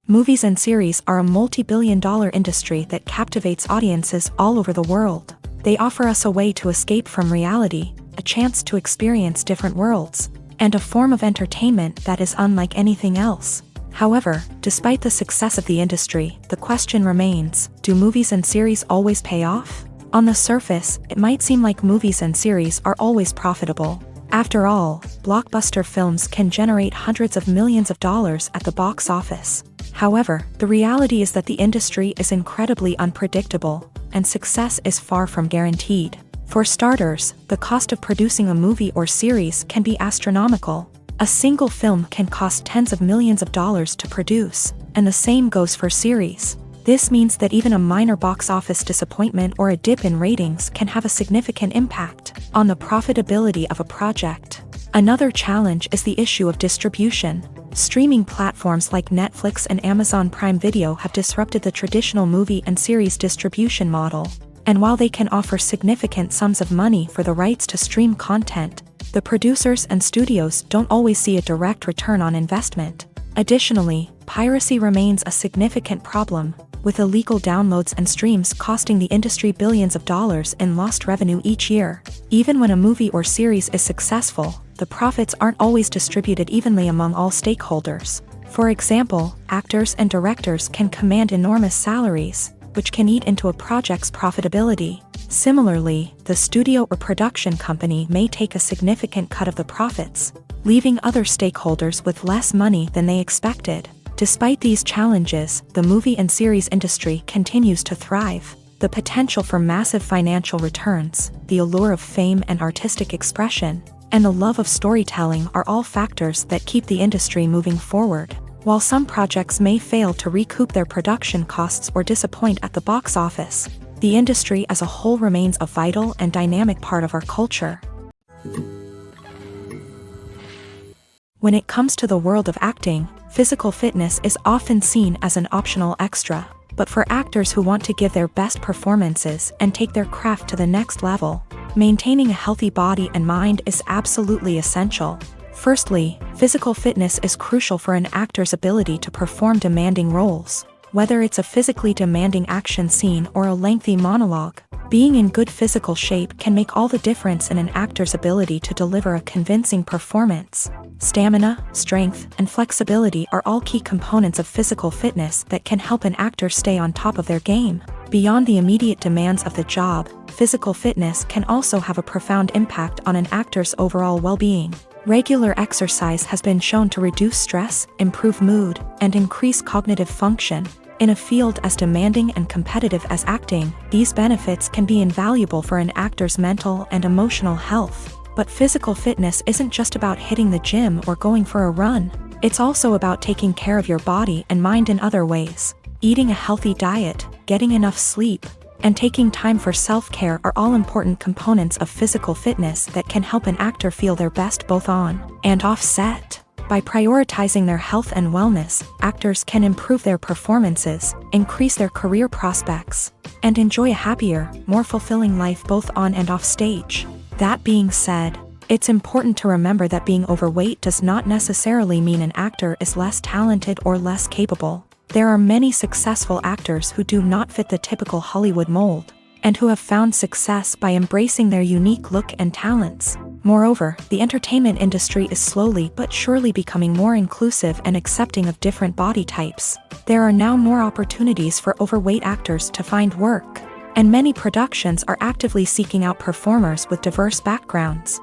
[SPEAKER 1] Movies and series are a multi-billion-dollar industry that captivates audiences all over the world. They offer us a way to escape from reality, a chance to experience different worlds, and a form of entertainment that is unlike anything else. However, despite the success of the industry, the question remains, do movies and series always pay off? On the surface, it might seem like movies and series are always profitable. After all, blockbuster films can generate hundreds of millions of dollars at the box office. However, the reality is that the industry is incredibly unpredictable, and success is far from guaranteed. For starters, the cost of producing a movie or series can be astronomical. A single film can cost tens of millions of dollars to produce, and the same goes for series. This means that even a minor box office disappointment or a dip in ratings can have a significant impact on the profitability of a project. Another challenge is the issue of distribution. Streaming platforms like Netflix and Amazon Prime Video have disrupted the traditional movie and series distribution model. And while they can offer significant sums of money for the rights to stream content, the producers and studios don't always see a direct return on investment. Additionally, piracy remains a significant problem, with illegal downloads and streams costing the industry billions of dollars in lost revenue each year. Even when a movie or series is successful, the profits aren't always distributed evenly among all stakeholders. For example, actors and directors can command enormous salaries, which can eat into a project's profitability. Similarly, the studio or production company may take a significant cut of the profits, leaving other stakeholders with less money than they expected. Despite these challenges, the movie and series industry continues to thrive. The potential for massive financial returns, the allure of fame and artistic expression, and the love of storytelling are all factors that keep the industry moving forward. While some projects may fail to recoup their production costs or disappoint at the box office, the industry as a whole remains a vital and dynamic part of our culture. When it comes to the world of acting, physical fitness is often seen as an optional extra. But for actors who want to give their best performances and take their craft to the next level, maintaining a healthy body and mind is absolutely essential. Firstly, physical fitness is crucial for an actor's ability to perform demanding roles. Whether it's a physically demanding action scene or a lengthy monologue, being in good physical shape can make all the difference in an actor's ability to deliver a convincing performance. Stamina, strength, and flexibility are all key components of physical fitness that can help an actor stay on top of their game. Beyond the immediate demands of the job, physical fitness can also have a profound impact on an actor's overall well-being. Regular exercise has been shown to reduce stress, improve mood, and increase cognitive function. In a field as demanding and competitive as acting, these benefits can be invaluable for an actor's mental and emotional health. But physical fitness isn't just about hitting the gym or going for a run. It's also about taking care of your body and mind in other ways. Eating a healthy diet, getting enough sleep, and taking time for self-care are all important components of physical fitness that can help an actor feel their best both on and off set. By prioritizing their health and wellness, actors can improve their performances, increase their career prospects, and enjoy a happier, more fulfilling life both on and off stage. That being said, it's important to remember that being overweight does not necessarily mean an actor is less talented or less capable. There are many successful actors who do not fit the typical Hollywood mold, and who have found success by embracing their unique look and talents. Moreover, the entertainment industry is slowly but surely becoming more inclusive and accepting of different body types. There are now more opportunities for overweight actors to find work, and many productions are actively seeking out performers with diverse backgrounds.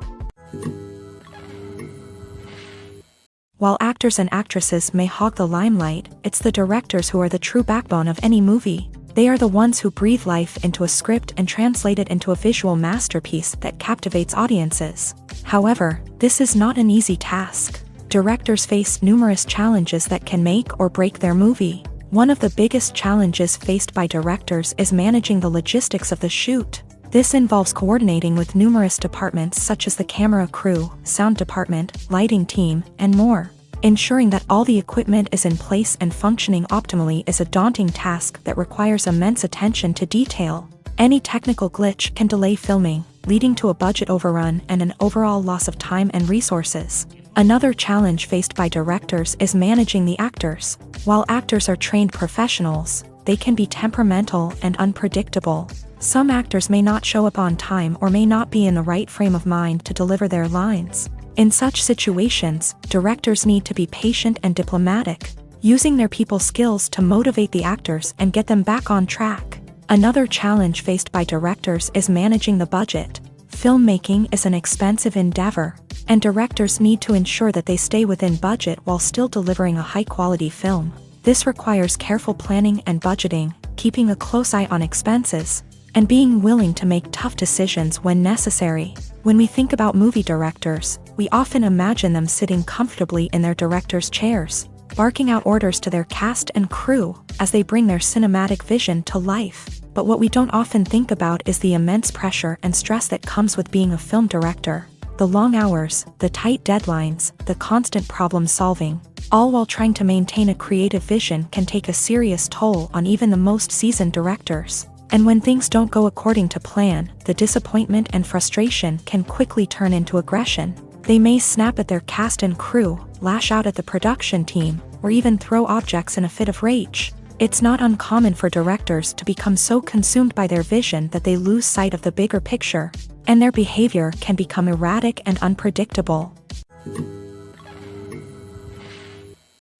[SPEAKER 1] While actors and actresses may hog the limelight, it's the directors who are the true backbone of any movie. They are the ones who breathe life into a script and translate it into a visual masterpiece that captivates audiences. However, this is not an easy task. Directors face numerous challenges that can make or break their movie. One of the biggest challenges faced by directors is managing the logistics of the shoot. This involves coordinating with numerous departments such as the camera crew, sound department, lighting team, and more. Ensuring that all the equipment is in place and functioning optimally is a daunting task that requires immense attention to detail. Any technical glitch can delay filming, leading to a budget overrun and an overall loss of time and resources. Another challenge faced by directors is managing the actors. While actors are trained professionals, they can be temperamental and unpredictable. Some actors may not show up on time or may not be in the right frame of mind to deliver their lines. In such situations, directors need to be patient and diplomatic, using their people skills to motivate the actors and get them back on track. Another challenge faced by directors is managing the budget. Filmmaking is an expensive endeavor, and directors need to ensure that they stay within budget while still delivering a high-quality film. This requires careful planning and budgeting, keeping a close eye on expenses, and being willing to make tough decisions when necessary. When we think about movie directors, we often imagine them sitting comfortably in their director's chairs, barking out orders to their cast and crew as they bring their cinematic vision to life. But what we don't often think about is the immense pressure and stress that comes with being a film director. The long hours, the tight deadlines, the constant problem solving, all while trying to maintain a creative vision can take a serious toll on even the most seasoned directors. And when things don't go according to plan, the disappointment and frustration can quickly turn into aggression. They may snap at their cast and crew, lash out at the production team, or even throw objects in a fit of rage. It's not uncommon for directors to become so consumed by their vision that they lose sight of the bigger picture, and their behavior can become erratic and unpredictable.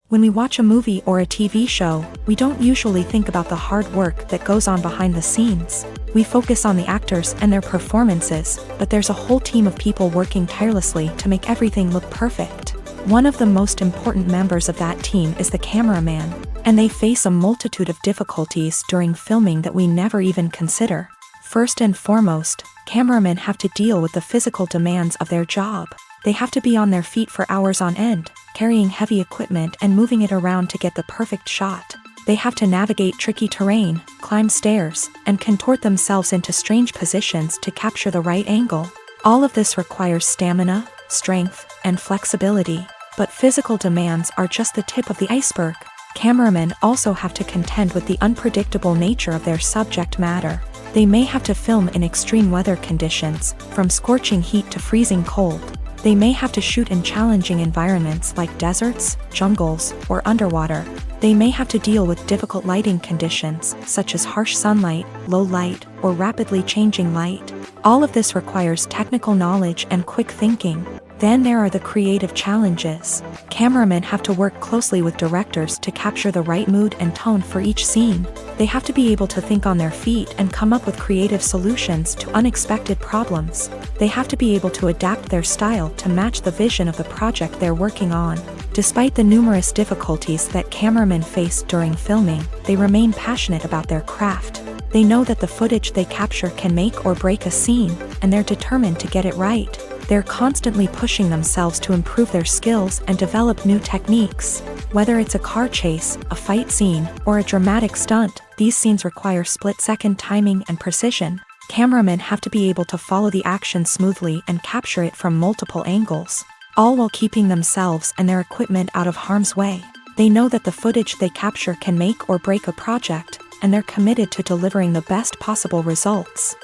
[SPEAKER 1] When we watch a movie or a TV show, we don't usually think about the hard work that goes on behind the scenes. We focus on the actors and their performances, but there's a whole team of people working tirelessly to make everything look perfect. One of the most important members of that team is the cameraman, and they face a multitude of difficulties during filming that we never even consider. First and foremost, cameramen have to deal with the physical demands of their job. They have to be on their feet for hours on end, carrying heavy equipment and moving it around to get the perfect shot. They have to navigate tricky terrain, climb stairs, and contort themselves into strange positions to capture the right angle. All of this requires stamina, strength, and flexibility. But physical demands are just the tip of the iceberg. Cameramen also have to contend with the unpredictable nature of their subject matter. They may have to film in extreme weather conditions, from scorching heat to freezing cold. They may have to shoot in challenging environments like deserts, jungles, or underwater. They may have to deal with difficult lighting conditions, such as harsh sunlight, low light, or rapidly changing light. All of this requires technical knowledge and quick thinking. Then there are the creative challenges. Cameramen have to work closely with directors to capture the right mood and tone for each scene. They have to be able to think on their feet and come up with creative solutions to unexpected problems. They have to be able to adapt their style to match the vision of the project they're working on. Despite the numerous difficulties that cameramen face during filming, they remain passionate about their craft. They know that the footage they capture can make or break a scene, and they're determined to get it right. They're constantly pushing themselves to improve their skills and develop new techniques. Whether it's a car chase, a fight scene, or a dramatic stunt, these scenes require split-second timing and precision. Cameramen have to be able to follow the action smoothly and capture it from multiple angles, all while keeping themselves and their equipment out of harm's way. They know that the footage they capture can make or break a project, and they're committed to delivering the best possible results.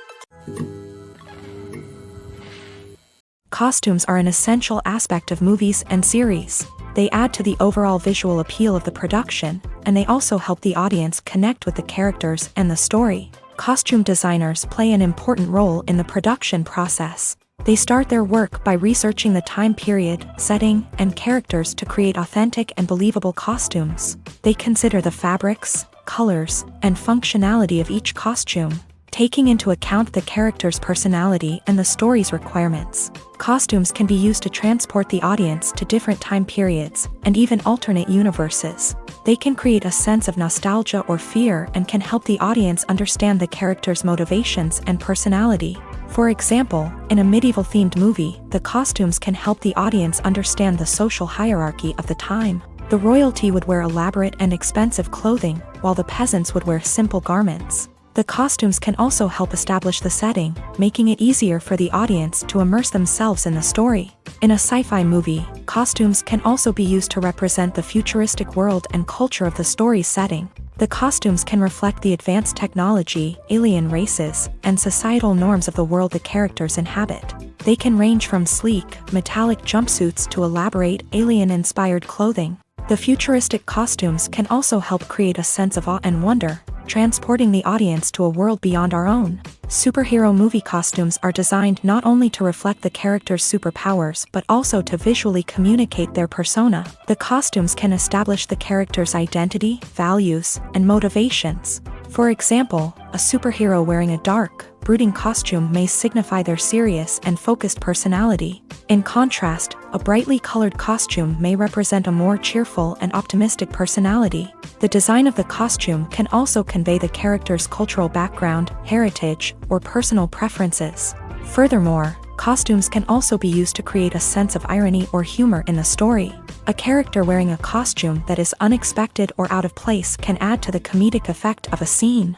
[SPEAKER 1] Costumes are an essential aspect of movies and series. They add to the overall visual appeal of the production, and they also help the audience connect with the characters and the story. Costume designers play an important role in the production process. They start their work by researching the time period, setting, and characters to create authentic and believable costumes. They consider the fabrics, colors, and functionality of each costume, taking into account the character's personality and the story's requirements. Costumes can be used to transport the audience to different time periods and even alternate universes. They can create a sense of nostalgia or fear and can help the audience understand the character's motivations and personality. For example, in a medieval-themed movie, the costumes can help the audience understand the social hierarchy of the time. The royalty would wear elaborate and expensive clothing, while the peasants would wear simple garments. The costumes can also help establish the setting, making it easier for the audience to immerse themselves in the story. In a sci-fi movie, costumes can also be used to represent the futuristic world and culture of the story's setting. The costumes can reflect the advanced technology, alien races, and societal norms of the world the characters inhabit. They can range from sleek, metallic jumpsuits to elaborate, alien-inspired clothing. The futuristic costumes can also help create a sense of awe and wonder, transporting the audience to a world beyond our own. Superhero movie costumes are designed not only to reflect the character's superpowers but also to visually communicate their persona. The costumes can establish the character's identity, values, and motivations. For example, a superhero wearing a dark, brooding costume may signify their serious and focused personality. In contrast, a brightly colored costume may represent a more cheerful and optimistic personality. The design of the costume can also convey the character's cultural background, heritage, or personal preferences. Furthermore, costumes can also be used to create a sense of irony or humor in the story. A character wearing a costume that is unexpected or out of place can add to the comedic effect of a scene.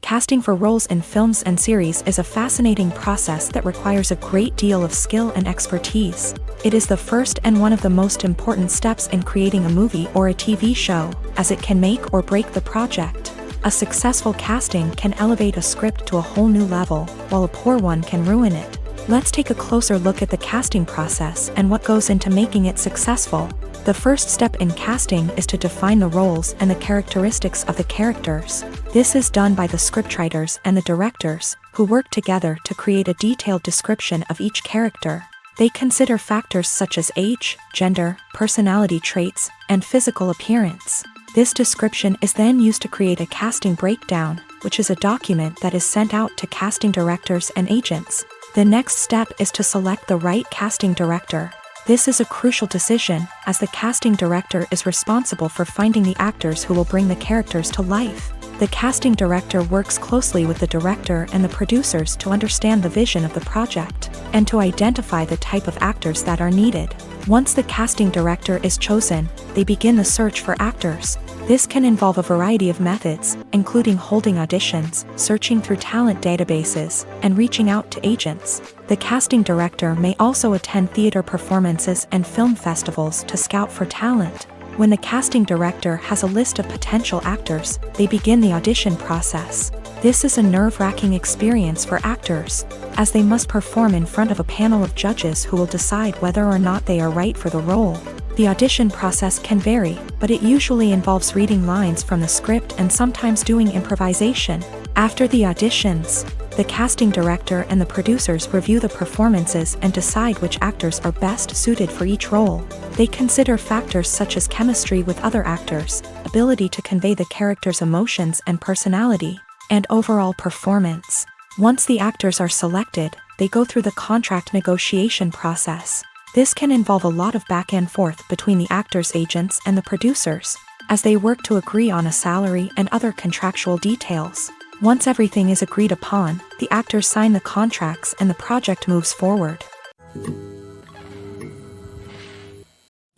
[SPEAKER 1] Casting for roles in films and series is a fascinating process that requires a great deal of skill and expertise. It is the first and one of the most important steps in creating a movie or a TV show, as it can make or break the project. A successful casting can elevate a script to a whole new level, while a poor one can ruin it. Let's take a closer look at the casting process and what goes into making it successful. The first step in casting is to define the roles and the characteristics of the characters. This is done by the scriptwriters and the directors, who work together to create a detailed description of each character. They consider factors such as age, gender, personality traits, and physical appearance. This description is then used to create a casting breakdown, which is a document that is sent out to casting directors and agents. The next step is to select the right casting director. This is a crucial decision, as the casting director is responsible for finding the actors who will bring the characters to life. The casting director works closely with the director and the producers to understand the vision of the project, and to identify the type of actors that are needed. Once the casting director is chosen, they begin the search for actors. This can involve a variety of methods, including holding auditions, searching through talent databases, and reaching out to agents. The casting director may also attend theater performances and film festivals to scout for talent. When the casting director has a list of potential actors, they begin the audition process. This is a nerve-wracking experience for actors, as they must perform in front of a panel of judges who will decide whether or not they are right for the role. The audition process can vary, but it usually involves reading lines from the script and sometimes doing improvisation. After the auditions, the casting director and the producers review the performances and decide which actors are best suited for each role. They consider factors such as chemistry with other actors, ability to convey the character's emotions and personality, and overall performance. Once the actors are selected, they go through the contract negotiation process. This can involve a lot of back and forth between the actors' agents and the producers, as they work to agree on a salary and other contractual details. Once everything is agreed upon, the actors sign the contracts and the project moves forward.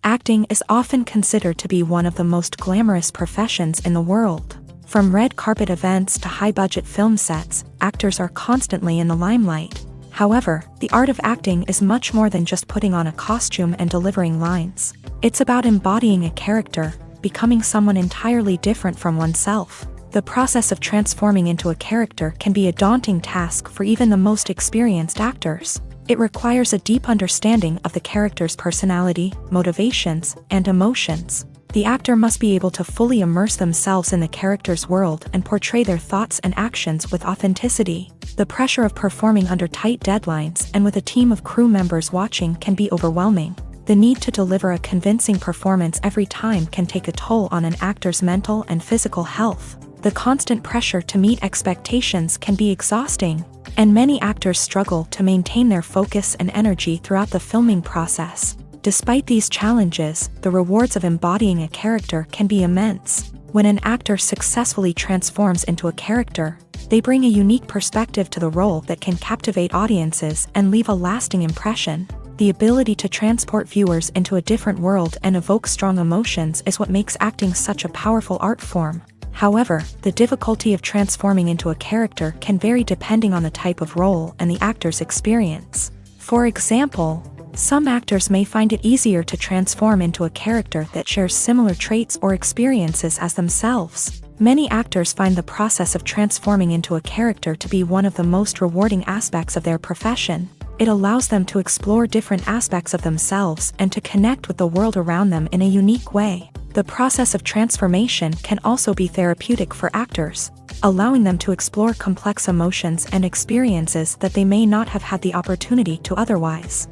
[SPEAKER 1] Acting is often considered to be one of the most glamorous professions in the world. From red carpet events to high-budget film sets, actors are constantly in the limelight. However, the art of acting is much more than just putting on a costume and delivering lines. It's about embodying a character, becoming someone entirely different from oneself. The process of transforming into a character can be a daunting task for even the most experienced actors. It requires a deep understanding of the character's personality, motivations, and emotions. The actor must be able to fully immerse themselves in the character's world and portray their thoughts and actions with authenticity. The pressure of performing under tight deadlines and with a team of crew members watching can be overwhelming. The need to deliver a convincing performance every time can take a toll on an actor's mental and physical health. The constant pressure to meet expectations can be exhausting, and many actors struggle to maintain their focus and energy throughout the filming process. Despite these challenges, the rewards of embodying a character can be immense. When an actor successfully transforms into a character, they bring a unique perspective to the role that can captivate audiences and leave a lasting impression. The ability to transport viewers into a different world and evoke strong emotions is what makes acting such a powerful art form. However, the difficulty of transforming into a character can vary depending on the type of role and the actor's experience. For example, some actors may find it easier to transform into a character that shares similar traits or experiences as themselves. Many actors find the process of transforming into a character to be one of the most rewarding aspects of their profession. It allows them to explore different aspects of themselves and to connect with the world around them in a unique way. The process of transformation can also be therapeutic for actors, allowing them to explore complex emotions and experiences that they may not have had the opportunity to otherwise.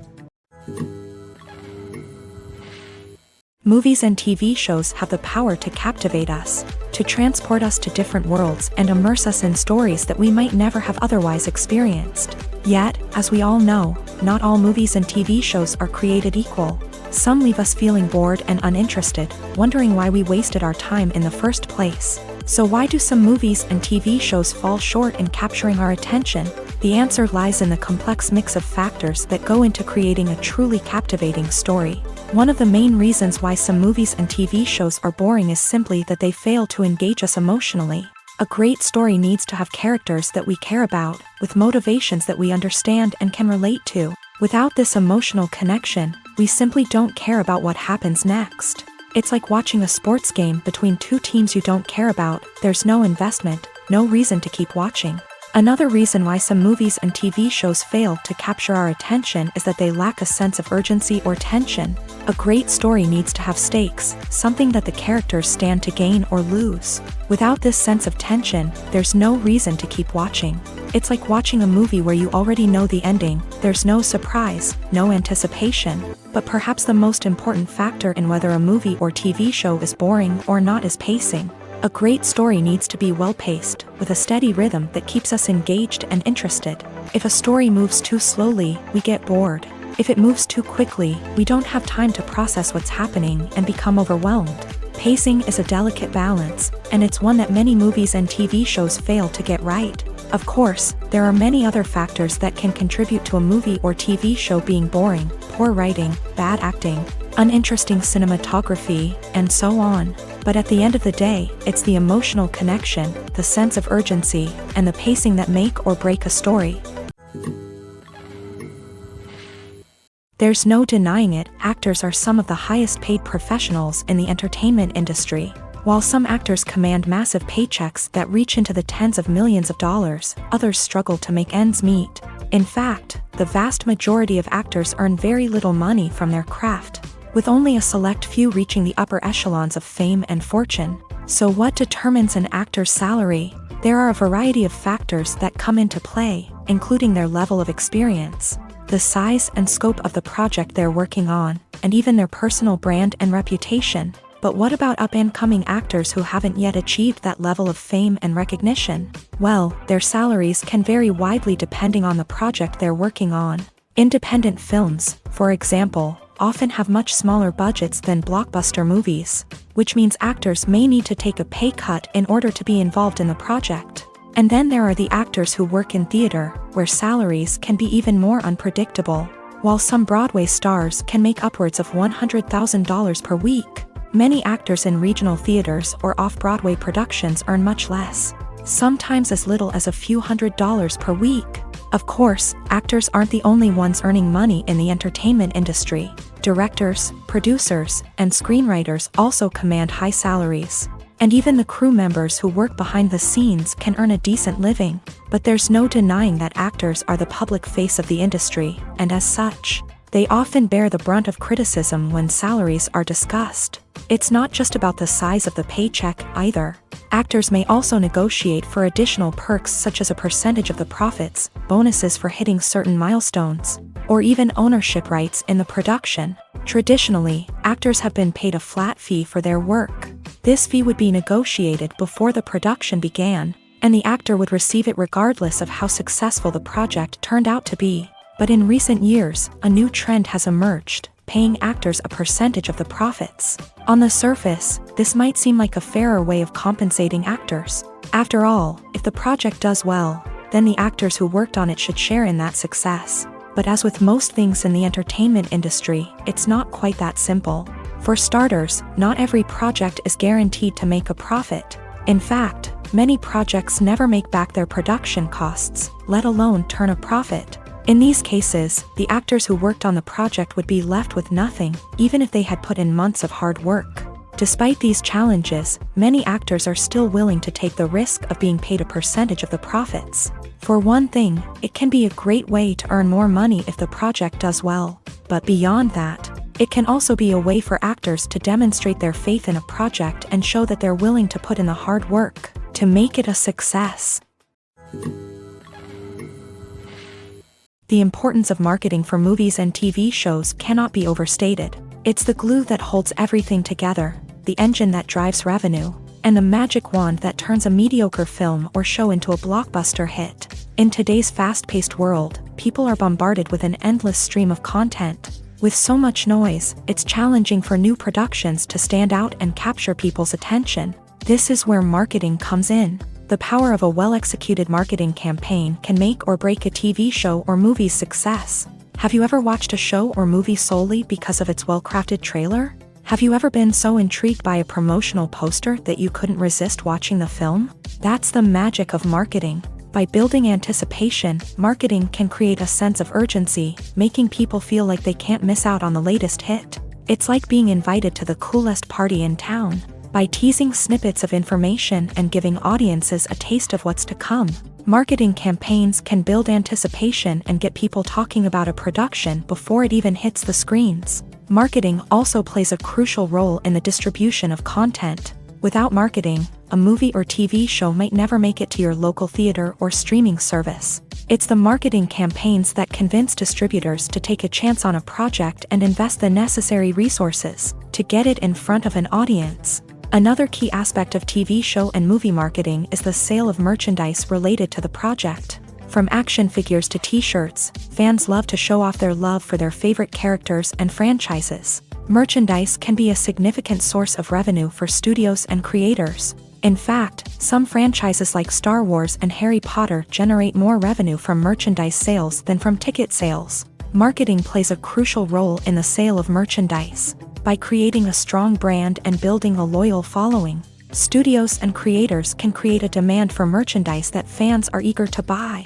[SPEAKER 1] Movies and TV shows have the power to captivate us, to transport us to different worlds and immerse us in stories that we might never have otherwise experienced. Yet, as we all know, not all movies and TV shows are created equal. Some leave us feeling bored and uninterested, wondering why we wasted our time in the first place. So why do some movies and TV shows fall short in capturing our attention? The answer lies in the complex mix of factors that go into creating a truly captivating story. One of the main reasons why some movies and TV shows are boring is simply that they fail to engage us emotionally. A great story needs to have characters that we care about, with motivations that we understand and can relate to. Without this emotional connection, we simply don't care about what happens next. It's like watching a sports game between two teams you don't care about. There's no investment, no reason to keep watching. Another reason why some movies and TV shows fail to capture our attention is that they lack a sense of urgency or tension. A great story needs to have stakes, something that the characters stand to gain or lose. Without this sense of tension, there's no reason to keep watching. It's like watching a movie where you already know the ending. There's no surprise, no anticipation. But perhaps the most important factor in whether a movie or TV show is boring or not is pacing. A great story needs to be well-paced, with a steady rhythm that keeps us engaged and interested. If a story moves too slowly, we get bored. If it moves too quickly, we don't have time to process what's happening and become overwhelmed. Pacing is a delicate balance, and it's one that many movies and TV shows fail to get right. Of course, there are many other factors that can contribute to a movie or TV show being boring: poor writing, bad acting, uninteresting cinematography, and so on. But at the end of the day, it's the emotional connection, the sense of urgency, and the pacing that make or break a story. There's no denying it, actors are some of the highest paid professionals in the entertainment industry. While some actors command massive paychecks that reach into the tens of millions of dollars, others struggle to make ends meet. In fact, the vast majority of actors earn very little money from their craft, with only a select few reaching the upper echelons of fame and fortune. So what determines an actor's salary? There are a variety of factors that come into play, including their level of experience, the size and scope of the project they're working on, and even their personal brand and reputation. But what about up-and-coming actors who haven't yet achieved that level of fame and recognition? Well, their salaries can vary widely depending on the project they're working on. Independent films, for example, often have much smaller budgets than blockbuster movies, which means actors may need to take a pay cut in order to be involved in the project. And then there are the actors who work in theater, where salaries can be even more unpredictable. While some Broadway stars can make upwards of $100,000 per week, many actors in regional theaters or off-Broadway productions earn much less, sometimes as little as a few $100s per week. Of course, actors aren't the only ones earning money in the entertainment industry. Directors, producers, and screenwriters also command high salaries. And even the crew members who work behind the scenes can earn a decent living. But there's no denying that actors are the public face of the industry, and as such, they often bear the brunt of criticism when salaries are discussed. It's not just about the size of the paycheck, either. Actors may also negotiate for additional perks such as a percentage of the profits, bonuses for hitting certain milestones, or even ownership rights in the production. Traditionally, actors have been paid a flat fee for their work. This fee would be negotiated before the production began, and the actor would receive it regardless of how successful the project turned out to be. But in recent years, a new trend has emerged. paying actors a percentage of the profits. On the surface, this might seem like a fairer way of compensating actors. After all, if the project does well, then the actors who worked on it should share in that success. But as with most things in the entertainment industry, it's not quite that simple. For starters, not every project is guaranteed to make a profit. In fact, many projects never make back their production costs, let alone turn a profit. In these cases, the actors who worked on the project would be left with nothing, even if they had put in months of hard work. Despite these challenges, many actors are still willing to take the risk of being paid a percentage of the profits. For one thing, it can be a great way to earn more money if the project does well. But beyond that, it can also be a way for actors to demonstrate their faith in a project and show that they're willing to put in the hard work to make it a success. The importance of marketing for movies and TV shows cannot be overstated. It's the glue that holds everything together, the engine that drives revenue, and the magic wand that turns a mediocre film or show into a blockbuster hit. In today's fast-paced world, people are bombarded with an endless stream of content. With so much noise, it's challenging for new productions to stand out and capture people's attention. This is where marketing comes in. The power of a well-executed marketing campaign can make or break a TV show or movie's success. Have you ever watched a show or movie solely because of its well-crafted trailer? Have you ever been so intrigued by a promotional poster that you couldn't resist watching the film? That's the magic of marketing. By building anticipation, marketing can create a sense of urgency, making people feel like they can't miss out on the latest hit. It's like being invited to the coolest party in town. By teasing snippets of information and giving audiences a taste of what's to come, marketing campaigns can build anticipation and get people talking about a production before it even hits the screens. Marketing also plays a crucial role in the distribution of content. Without marketing, a movie or TV show might never make it to your local theater or streaming service. It's the marketing campaigns that convince distributors to take a chance on a project and invest the necessary resources to get it in front of an audience. Another key aspect of TV show and movie marketing is the sale of merchandise related to the project. From action figures to t-shirts, fans love to show off their love for their favorite characters and franchises. Merchandise can be a significant source of revenue for studios and creators. In fact, some franchises like Star Wars and Harry Potter generate more revenue from merchandise sales than from ticket sales. Marketing plays a crucial role in the sale of merchandise. By creating a strong brand and building a loyal following, studios and creators can create a demand for merchandise that fans are eager to buy.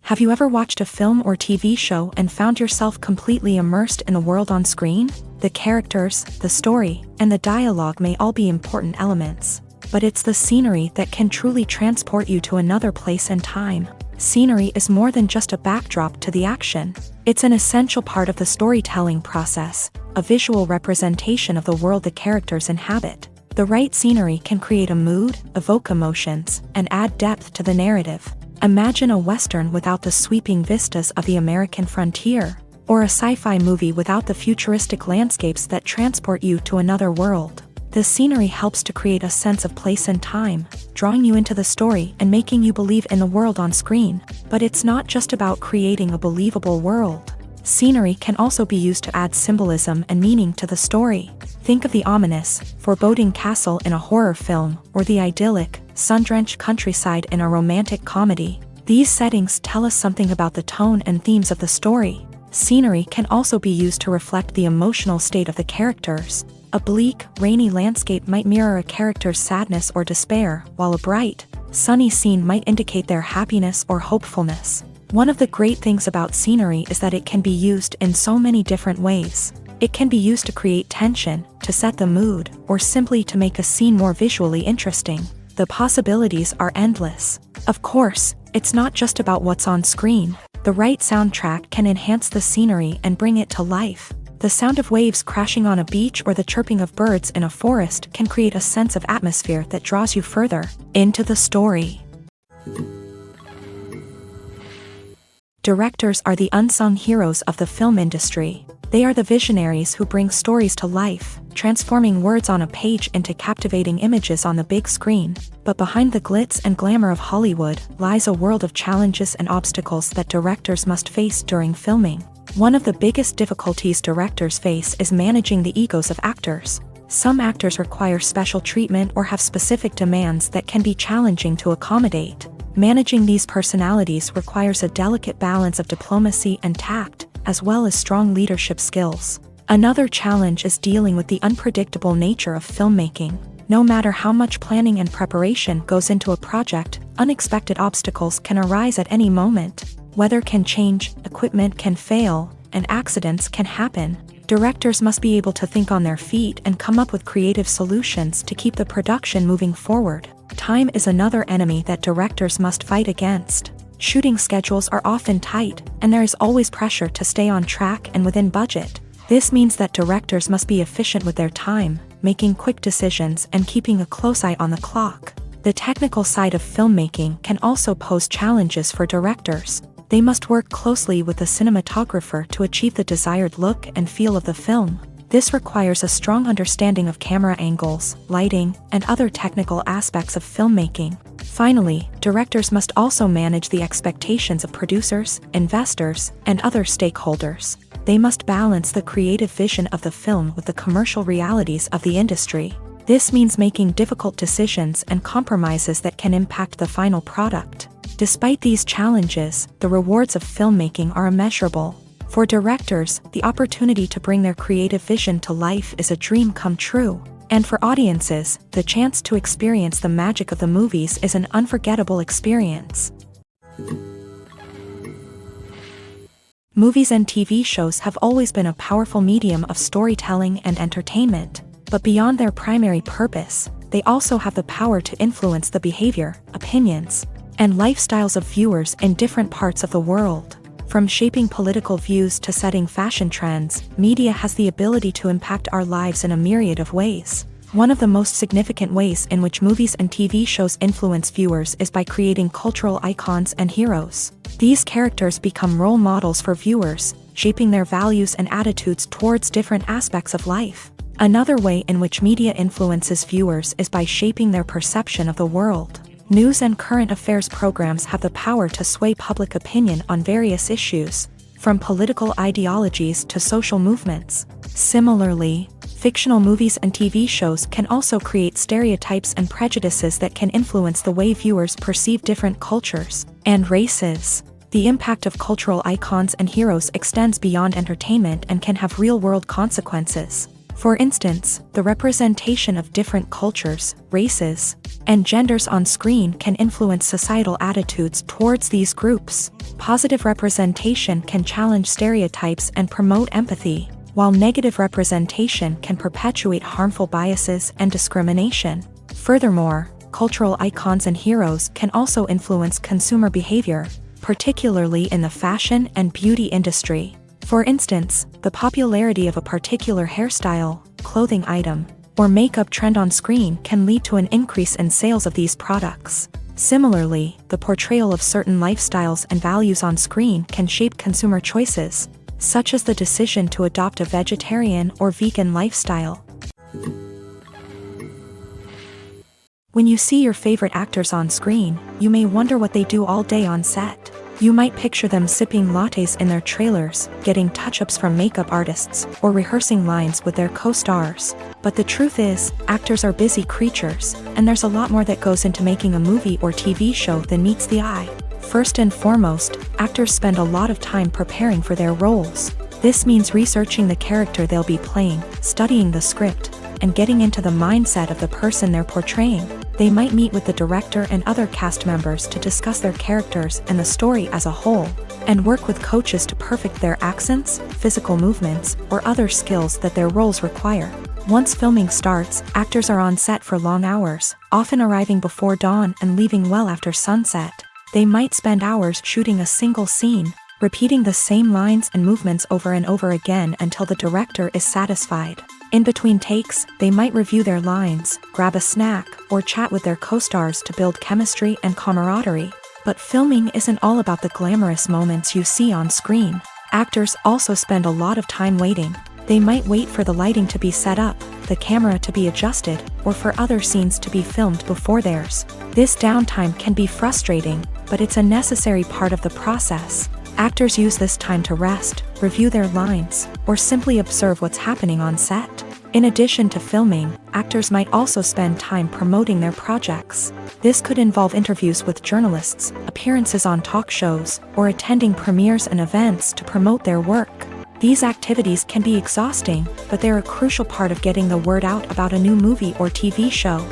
[SPEAKER 1] Have you ever watched a film or TV show and found yourself completely immersed in the world on screen? The characters, the story, and the dialogue may all be important elements, but it's the scenery that can truly transport you to another place and time. Scenery is more than just a backdrop to the action. It's an essential part of the storytelling process, a visual representation of the world the characters inhabit. The right scenery can create a mood, evoke emotions, and add depth to the narrative. Imagine a Western without the sweeping vistas of the American frontier, or a sci-fi movie without the futuristic landscapes that transport you to another world. The scenery helps to create a sense of place and time, drawing you into the story and making you believe in the world on screen. But it's not just about creating a believable world. Scenery can also be used to add symbolism and meaning to the story. Think of the ominous, foreboding castle in a horror film, or the idyllic, sun-drenched countryside in a romantic comedy. These settings tell us something about the tone and themes of the story. Scenery can also be used to reflect the emotional state of the characters. A bleak, rainy landscape might mirror a character's sadness or despair, while a bright, sunny scene might indicate their happiness or hopefulness. One of the great things about scenery is that it can be used in so many different ways. It can be used to create tension, to set the mood, or simply to make a scene more visually interesting. The possibilities are endless. Of course, it's not just about what's on screen. The right soundtrack can enhance the scenery and bring it to life. The sound of waves crashing on a beach or the chirping of birds in a forest can create a sense of atmosphere that draws you further into the story. Directors are the unsung heroes of the film industry. They are the visionaries who bring stories to life, transforming words on a page into captivating images on the big screen. But behind the glitz and glamour of Hollywood lies a world of challenges and obstacles that directors must face during filming. One of the biggest difficulties directors face is managing the egos of actors. Some actors require special treatment or have specific demands that can be challenging to accommodate. Managing these personalities requires a delicate balance of diplomacy and tact, as well as strong leadership skills. Another challenge is dealing with the unpredictable nature of filmmaking. No matter how much planning and preparation goes into a project, unexpected obstacles can arise at any moment. Weather can change, equipment can fail, and accidents can happen. Directors must be able to think on their feet and come up with creative solutions to keep the production moving forward. Time is another enemy that directors must fight against. Shooting schedules are often tight, and there is always pressure to stay on track and within budget. This means that directors must be efficient with their time, making quick decisions and keeping a close eye on the clock. The technical side of filmmaking can also pose challenges for directors. They must work closely with the cinematographer to achieve the desired look and feel of the film. This requires a strong understanding of camera angles, lighting, and other technical aspects of filmmaking. Finally, directors must also manage the expectations of producers, investors, and other stakeholders. They must balance the creative vision of the film with the commercial realities of the industry. This means making difficult decisions and compromises that can impact the final product. Despite these challenges, the rewards of filmmaking are immeasurable. For directors, the opportunity to bring their creative vision to life is a dream come true. And for audiences, the chance to experience the magic of the movies is an unforgettable experience. Movies and TV shows have always been a powerful medium of storytelling and entertainment. But beyond their primary purpose, they also have the power to influence the behavior, opinions, and lifestyles of viewers in different parts of the world. From shaping political views to setting fashion trends, media has the ability to impact our lives in a myriad of ways. One of the most significant ways in which movies and TV shows influence viewers is by creating cultural icons and heroes. These characters become role models for viewers, shaping their values and attitudes towards different aspects of life. Another way in which media influences viewers is by shaping their perception of the world. News and current affairs programs have the power to sway public opinion on various issues, from political ideologies to social movements. Similarly, fictional movies and TV shows can also create stereotypes and prejudices that can influence the way viewers perceive different cultures and races. The impact of cultural icons and heroes extends beyond entertainment and can have real-world consequences. For instance, the representation of different cultures, races, and genders on screen can influence societal attitudes towards these groups. Positive representation can challenge stereotypes and promote empathy, while negative representation can perpetuate harmful biases and discrimination. Furthermore, cultural icons and heroes can also influence consumer behavior, particularly in the fashion and beauty industry. For instance, the popularity of a particular hairstyle, clothing item, or makeup trend on screen can lead to an increase in sales of these products. Similarly, the portrayal of certain lifestyles and values on screen can shape consumer choices, such as the decision to adopt a vegetarian or vegan lifestyle. When you see your favorite actors on screen, you may wonder what they do all day on set. You might picture them sipping lattes in their trailers, getting touch-ups from makeup artists, or rehearsing lines with their co-stars. But the truth is, actors are busy creatures, and there's a lot more that goes into making a movie or TV show than meets the eye. First and foremost, actors spend a lot of time preparing for their roles. This means researching the character they'll be playing, studying the script, and getting into the mindset of the person they're portraying. They might meet with the director and other cast members to discuss their characters and the story as a whole, and work with coaches to perfect their accents, physical movements, or other skills that their roles require. Once filming starts, actors are on set for long hours, often arriving before dawn and leaving well after sunset. They might spend hours shooting a single scene, repeating the same lines and movements over and over again until the director is satisfied. In between takes, they might review their lines, grab a snack, or chat with their co-stars to build chemistry and camaraderie. But filming isn't all about the glamorous moments you see on screen. Actors also spend a lot of time waiting. They might wait for the lighting to be set up, the camera to be adjusted, or for other scenes to be filmed before theirs. This downtime can be frustrating, but it's a necessary part of the process. Actors use this time to rest, review their lines, or simply observe what's happening on set. In addition to filming, actors might also spend time promoting their projects. This could involve interviews with journalists, appearances on talk shows, or attending premieres and events to promote their work. These activities can be exhausting, but they're a crucial part of getting the word out about a new movie or TV show.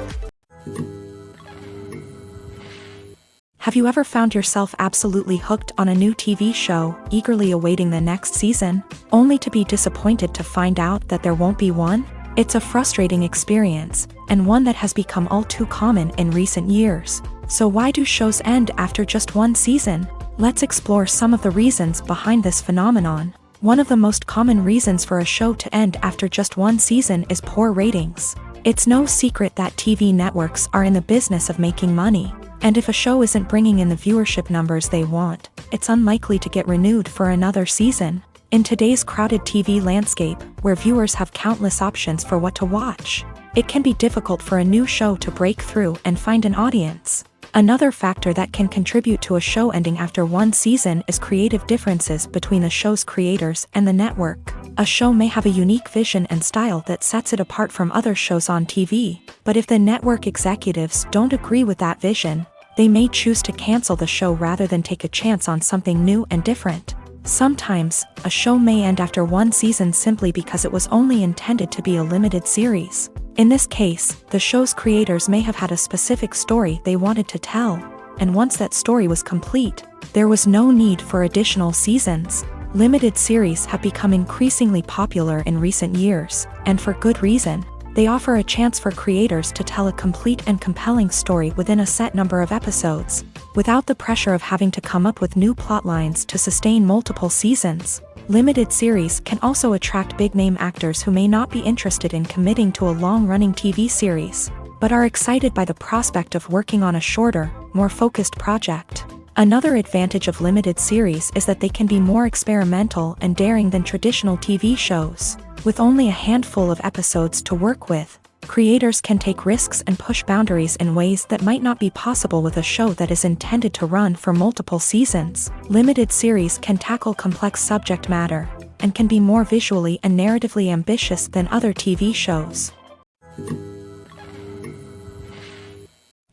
[SPEAKER 1] Have you ever found yourself absolutely hooked on a new TV show, eagerly awaiting the next season, only to be disappointed to find out that there won't be one? It's a frustrating experience, and one that has become all too common in recent years. So why do shows end after just one season? Let's explore some of the reasons behind this phenomenon. One of the most common reasons for a show to end after just one season is poor ratings. It's no secret that TV networks are in the business of making money. And if a show isn't bringing in the viewership numbers they want, it's unlikely to get renewed for another season. In today's crowded TV landscape, where viewers have countless options for what to watch, it can be difficult for a new show to break through and find an audience. Another factor that can contribute to a show ending after one season is creative differences between the show's creators and the network. A show may have a unique vision and style that sets it apart from other shows on TV, but if the network executives don't agree with that vision, they may choose to cancel the show rather than take a chance on something new and different. Sometimes, a show may end after one season simply because it was only intended to be a limited series. In this case, the show's creators may have had a specific story they wanted to tell, and once that story was complete, there was no need for additional seasons. Limited series have become increasingly popular in recent years, and for good reason. They offer a chance for creators to tell a complete and compelling story within a set number of episodes, without the pressure of having to come up with new plot lines to sustain multiple seasons. Limited series can also attract big-name actors who may not be interested in committing to a long-running TV series, but are excited by the prospect of working on a shorter, more focused project. Another advantage of limited series is that they can be more experimental and daring than traditional TV shows. With only a handful of episodes to work with, creators can take risks and push boundaries in ways that might not be possible with a show that is intended to run for multiple seasons. Limited series can tackle complex subject matter, and can be more visually and narratively ambitious than other TV shows.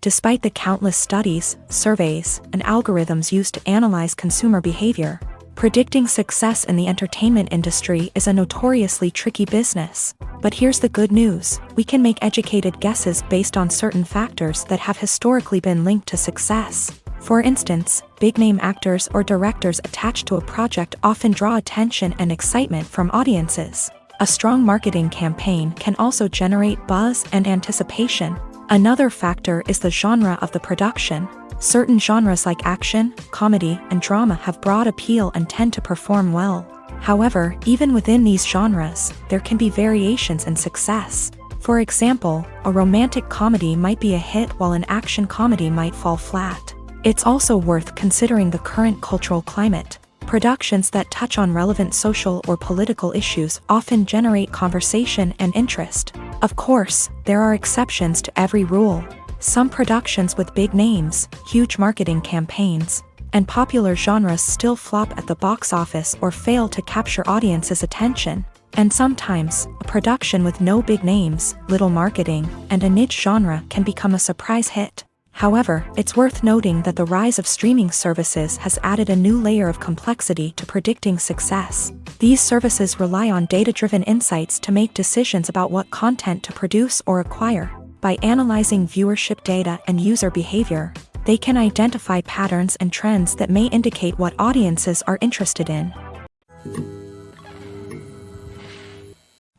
[SPEAKER 1] Despite the countless studies, surveys, and algorithms used to analyze consumer behavior, predicting success in the entertainment industry is a notoriously tricky business. But here's the good news: we can make educated guesses based on certain factors that have historically been linked to success. For instance, big-name actors or directors attached to a project often draw attention and excitement from audiences. A strong marketing campaign can also generate buzz and anticipation. Another factor is the genre of the production. Certain genres like action, comedy, and drama have broad appeal and tend to perform well. However, even within these genres, there can be variations in success. For example, a romantic comedy might be a hit while an action comedy might fall flat. It's also worth considering the current cultural climate. Productions that touch on relevant social or political issues often generate conversation and interest. Of course, there are exceptions to every rule. Some productions with big names, huge marketing campaigns, and popular genres still flop at the box office or fail to capture audiences' attention. And sometimes, a production with no big names, little marketing, and a niche genre can become a surprise hit. However, it's worth noting that the rise of streaming services has added a new layer of complexity to predicting success. These services rely on data-driven insights to make decisions about what content to produce or acquire. By analyzing viewership data and user behavior, they can identify patterns and trends that may indicate what audiences are interested in.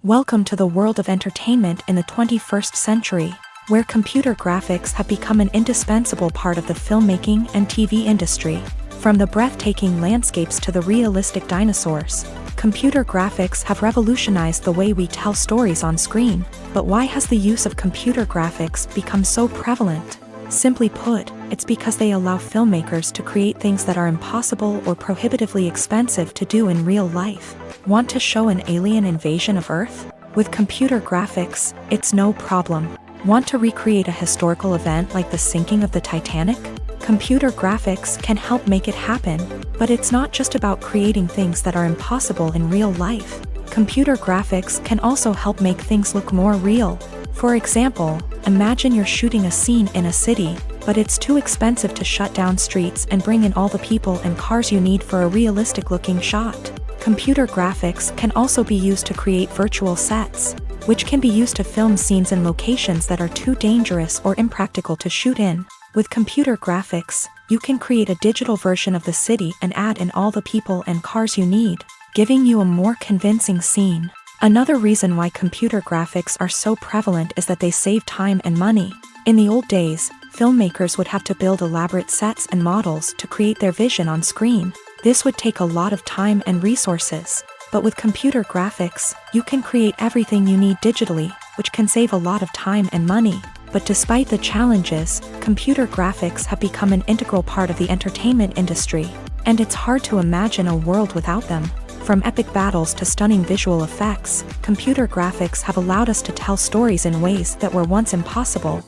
[SPEAKER 1] Welcome to the world of entertainment in the 21st century, where computer graphics have become an indispensable part of the filmmaking and TV industry. From the breathtaking landscapes to the realistic dinosaurs, computer graphics have revolutionized the way we tell stories on screen. But why has the use of computer graphics become so prevalent? Simply put, it's because they allow filmmakers to create things that are impossible or prohibitively expensive to do in real life. Want to show an alien invasion of Earth? With computer graphics, it's no problem. Want to recreate a historical event like the sinking of the Titanic? Computer graphics can help make it happen, but it's not just about creating things that are impossible in real life. Computer graphics can also help make things look more real. For example, imagine you're shooting a scene in a city, but it's too expensive to shut down streets and bring in all the people and cars you need for a realistic-looking shot. Computer graphics can also be used to create virtual sets, which can be used to film scenes in locations that are too dangerous or impractical to shoot in. With computer graphics, you can create a digital version of the city and add in all the people and cars you need, giving you a more convincing scene. Another reason why computer graphics are so prevalent is that they save time and money. In the old days, filmmakers would have to build elaborate sets and models to create their vision on screen. This would take a lot of time and resources. But with computer graphics, you can create everything you need digitally, which can save a lot of time and money. But despite the challenges, computer graphics have become an integral part of the entertainment industry, and it's hard to imagine a world without them. From epic battles to stunning visual effects, computer graphics have allowed us to tell stories in ways that were once impossible.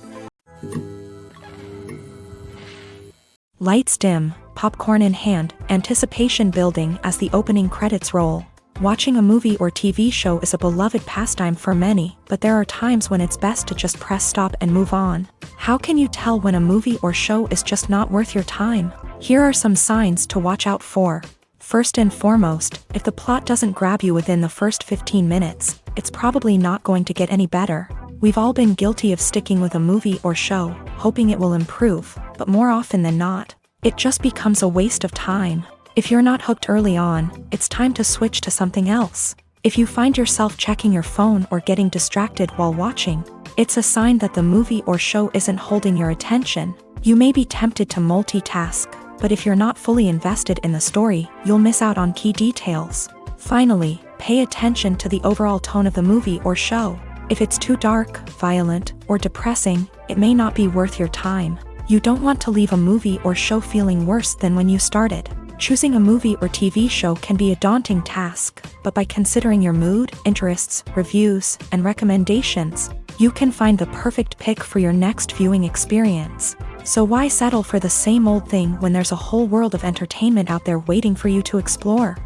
[SPEAKER 1] Lights dim, popcorn in hand, anticipation building as the opening credits roll. Watching a movie or TV show is a beloved pastime for many, but there are times when it's best to just press stop and move on. How can you tell when a movie or show is just not worth your time? Here are some signs to watch out for. First and foremost, if the plot doesn't grab you within the first 15 minutes, it's probably not going to get any better. We've all been guilty of sticking with a movie or show, hoping it will improve, but more often than not, it just becomes a waste of time. If you're not hooked early on, it's time to switch to something else. If you find yourself checking your phone or getting distracted while watching, it's a sign that the movie or show isn't holding your attention. You may be tempted to multitask, but if you're not fully invested in the story, you'll miss out on key details. Finally, pay attention to the overall tone of the movie or show. If it's too dark, violent, or depressing, it may not be worth your time. You don't want to leave a movie or show feeling worse than when you started. Choosing a movie or TV show can be a daunting task, but by considering your mood, interests, reviews, and recommendations, you can find the perfect pick for your next viewing experience. So why settle for the same old thing when there's a whole world of entertainment out there waiting for you to explore?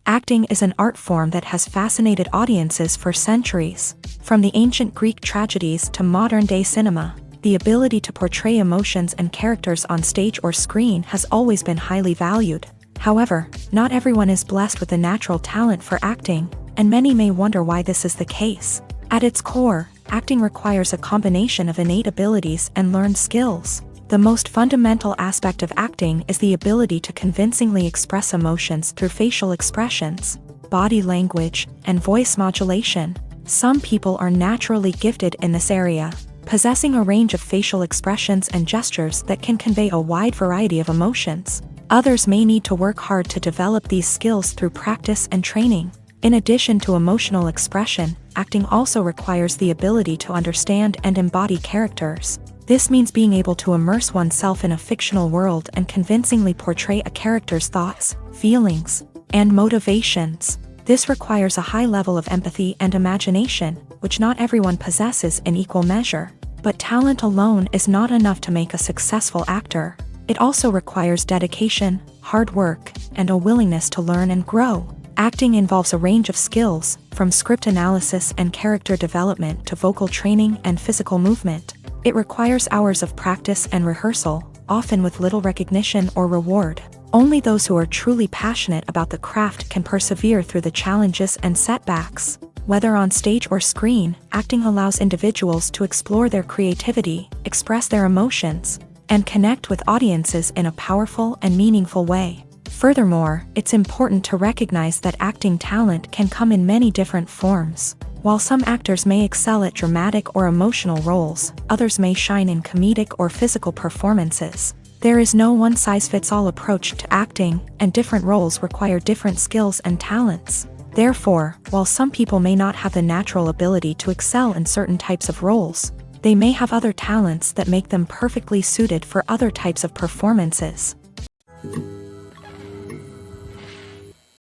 [SPEAKER 1] Acting is an art form that has fascinated audiences for centuries. From the ancient Greek tragedies to modern-day cinema, the ability to portray emotions and characters on stage or screen has always been highly valued. However, not everyone is blessed with a natural talent for acting, and many may wonder why this is the case. At its core, acting requires a combination of innate abilities and learned skills. The most fundamental aspect of acting is the ability to convincingly express emotions through facial expressions, body language, and voice modulation. Some people are naturally gifted in this area, possessing a range of facial expressions and gestures that can convey a wide variety of emotions. Others may need to work hard to develop these skills through practice and training. In addition to emotional expression, acting also requires the ability to understand and embody characters. This means being able to immerse oneself in a fictional world and convincingly portray a character's thoughts, feelings, and motivations. This requires a high level of empathy and imagination, which not everyone possesses in equal measure. But talent alone is not enough to make a successful actor. It also requires dedication, hard work, and a willingness to learn and grow. Acting involves a range of skills, from script analysis and character development to vocal training and physical movement. It requires hours of practice and rehearsal, often with little recognition or reward. Only those who are truly passionate about the craft can persevere through the challenges and setbacks. Whether on stage or screen, acting allows individuals to explore their creativity, express their emotions, and connect with audiences in a powerful and meaningful way. Furthermore, it's important to recognize that acting talent can come in many different forms. While some actors may excel at dramatic or emotional roles, others may shine in comedic or physical performances. There is no one-size-fits-all approach to acting, and different roles require different skills and talents. Therefore, while some people may not have the natural ability to excel in certain types of roles, They may have other talents that make them perfectly suited for other types of performances.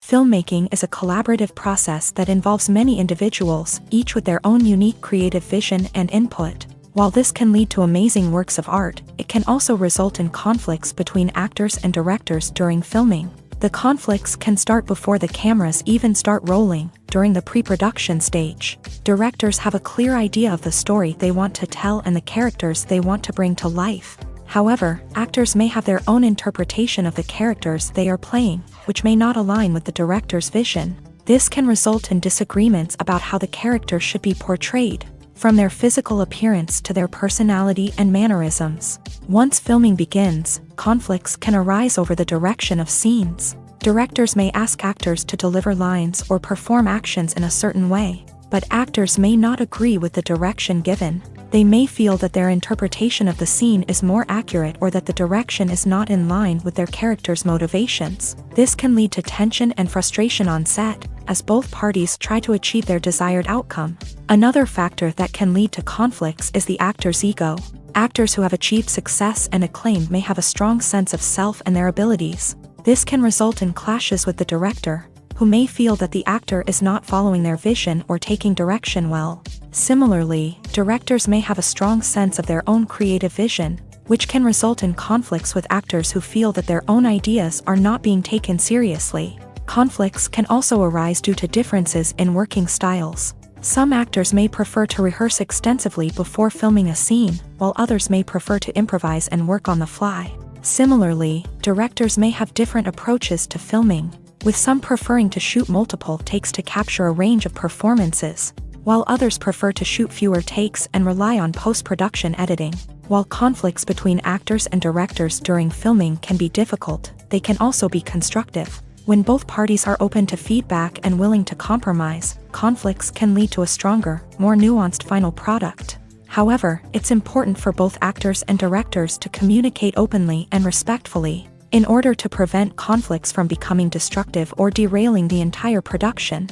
[SPEAKER 1] Filmmaking is a collaborative process that involves many individuals, each with their own unique creative vision and input. While this can lead to amazing works of art, it can also result in conflicts between actors and directors during filming. The conflicts can start before the cameras even start rolling, during the pre-production stage. Directors have a clear idea of the story they want to tell and the characters they want to bring to life. However, actors may have their own interpretation of the characters they are playing, which may not align with the director's vision. This can result in disagreements about how the character should be portrayed, from their physical appearance to their personality and mannerisms. Once filming begins, conflicts can arise over the direction of scenes. Directors may ask actors to deliver lines or perform actions in a certain way, but actors may not agree with the direction given. They may feel that their interpretation of the scene is more accurate or that the direction is not in line with their character's motivations. This can lead to tension and frustration on set, as both parties try to achieve their desired outcome. Another factor that can lead to conflicts is the actor's ego. Actors who have achieved success and acclaim may have a strong sense of self and their abilities. This can result in clashes with the director, who may feel that the actor is not following their vision or taking direction well. Similarly, directors may have a strong sense of their own creative vision, which can result in conflicts with actors who feel that their own ideas are not being taken seriously. Conflicts can also arise due to differences in working styles. Some actors may prefer to rehearse extensively before filming a scene, while others may prefer to improvise and work on the fly. Similarly, directors may have different approaches to filming, with some preferring to shoot multiple takes to capture a range of performances, while others prefer to shoot fewer takes and rely on post-production editing. While conflicts between actors and directors during filming can be difficult, they can also be constructive. When both parties are open to feedback and willing to compromise, conflicts can lead to a stronger, more nuanced final product. However, it's important for both actors and directors to communicate openly and respectfully, in order to prevent conflicts from becoming destructive or derailing the entire production.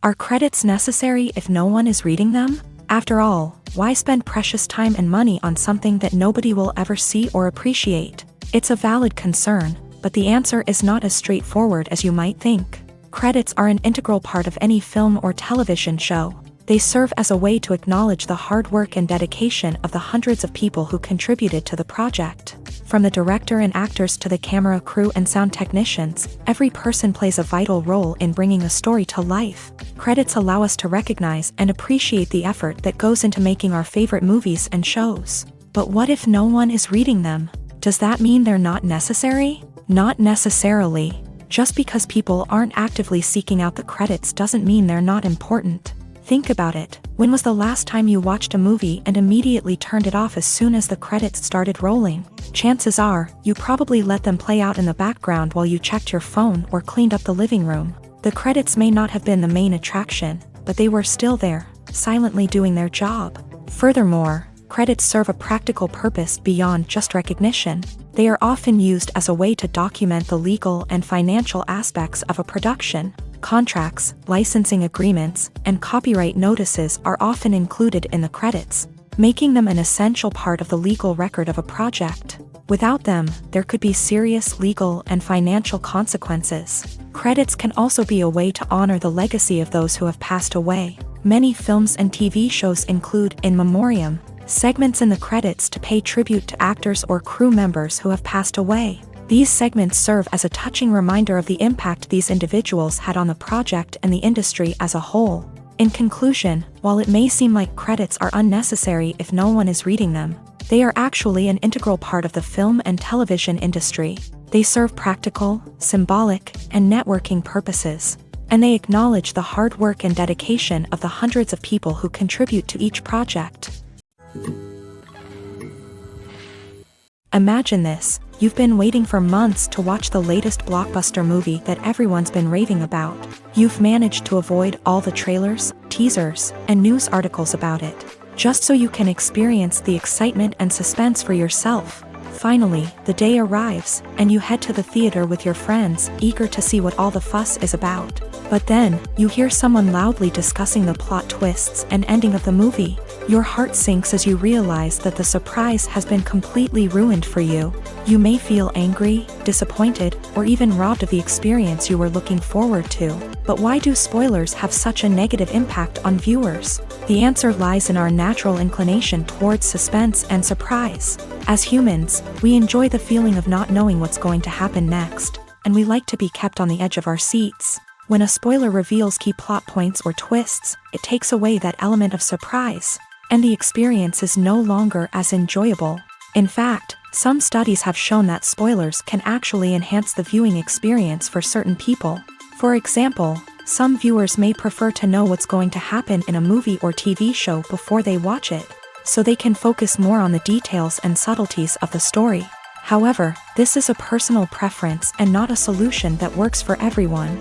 [SPEAKER 1] Are credits necessary if no one is reading them? After all, why spend precious time and money on something that nobody will ever see or appreciate? It's a valid concern, but the answer is not as straightforward as you might think. Credits are an integral part of any film or television show. They serve as a way to acknowledge the hard work and dedication of the hundreds of people who contributed to the project. From the director and actors to the camera crew and sound technicians, every person plays a vital role in bringing a story to life. Credits allow us to recognize and appreciate the effort that goes into making our favorite movies and shows. But what if no one is reading them? Does that mean they're not necessary? Not necessarily. Just because people aren't actively seeking out the credits doesn't mean they're not important. Think about it. When was the last time you watched a movie and immediately turned it off as soon as the credits started rolling? Chances are, you probably let them play out in the background while you checked your phone or cleaned up the living room. The credits may not have been the main attraction, but they were still there, silently doing their job. Furthermore, credits serve a practical purpose beyond just recognition. They are often used as a way to document the legal and financial aspects of a production. Contracts, licensing agreements, and copyright notices are often included in the credits, making them an essential part of the legal record of a project. Without them, there could be serious legal and financial consequences. Credits can also be a way to honor the legacy of those who have passed away. Many films and TV shows include in memoriam segments in the credits to pay tribute to actors or crew members who have passed away. These segments serve as a touching reminder of the impact these individuals had on the project and the industry as a whole. In conclusion, while it may seem like credits are unnecessary if no one is reading them, they are actually an integral part of the film and television industry. They serve practical, symbolic, and networking purposes, and they acknowledge the hard work and dedication of the hundreds of people who contribute to each project. Imagine this. You've been waiting for months to watch the latest blockbuster movie that everyone's been raving about. You've managed to avoid all the trailers, teasers, and news articles about it, just so you can experience the excitement and suspense for yourself. Finally, the day arrives, and you head to the theater with your friends, eager to see what all the fuss is about. But then, you hear someone loudly discussing the plot twists and ending of the movie. Your heart sinks as you realize that the surprise has been completely ruined for you. You may feel angry, disappointed, or even robbed of the experience you were looking forward to. But why do spoilers have such a negative impact on viewers? The answer lies in our natural inclination towards suspense and surprise. As humans, we enjoy the feeling of not knowing what's going to happen next, and we like to be kept on the edge of our seats. When a spoiler reveals key plot points or twists, it takes away that element of surprise, and the experience is no longer as enjoyable. In fact, some studies have shown that spoilers can actually enhance the viewing experience for certain people. For example, some viewers may prefer to know what's going to happen in a movie or TV show before they watch it, so they can focus more on the details and subtleties of the story. However, this is a personal preference and not a solution that works for everyone.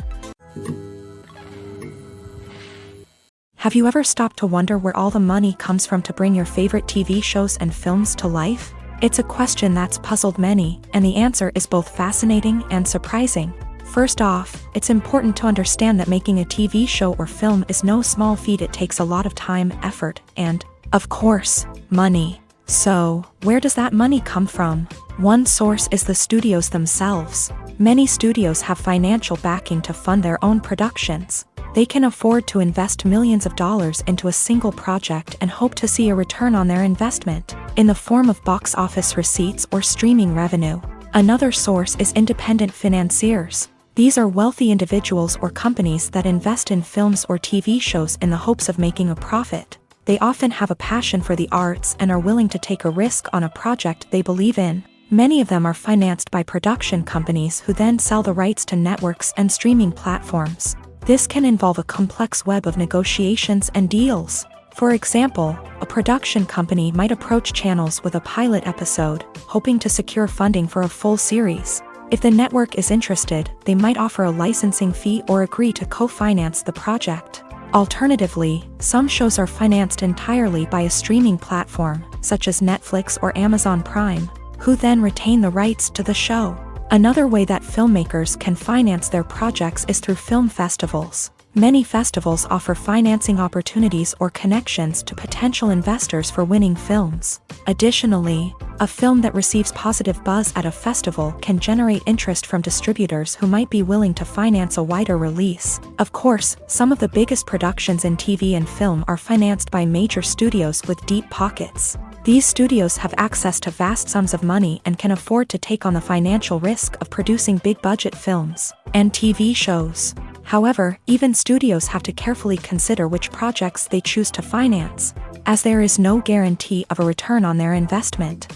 [SPEAKER 1] Have you ever stopped to wonder where all the money comes from to bring your favorite TV shows and films to life? It's a question that's puzzled many, and the answer is both fascinating and surprising. First off, it's important to understand that making a TV show or film is no small feat. It takes a lot of time, effort, and, of course, money. So, where does that money come from? One source is the studios themselves. Many studios have financial backing to fund their own productions. They can afford to invest millions of dollars into a single project and hope to see a return on their investment, in the form of box office receipts or streaming revenue. Another source is independent financiers. These are wealthy individuals or companies that invest in films or TV shows in the hopes of making a profit. They often have a passion for the arts and are willing to take a risk on a project they believe in. Many of them are financed by production companies who then sell the rights to networks and streaming platforms. This can involve a complex web of negotiations and deals. For example, a production company might approach channels with a pilot episode, hoping to secure funding for a full series. If the network is interested, they might offer a licensing fee or agree to co-finance the project. Alternatively, some shows are financed entirely by a streaming platform, such as Netflix or Amazon Prime, who then retain the rights to the show. Another way that filmmakers can finance their projects is through film festivals. Many festivals offer financing opportunities or connections to potential investors for winning films. Additionally, a film that receives positive buzz at a festival can generate interest from distributors who might be willing to finance a wider release. Of course, some of the biggest productions in TV and film are financed by major studios with deep pockets. These studios have access to vast sums of money and can afford to take on the financial risk of producing big-budget films and TV shows. However, even studios have to carefully consider which projects they choose to finance, as there is no guarantee of a return on their investment.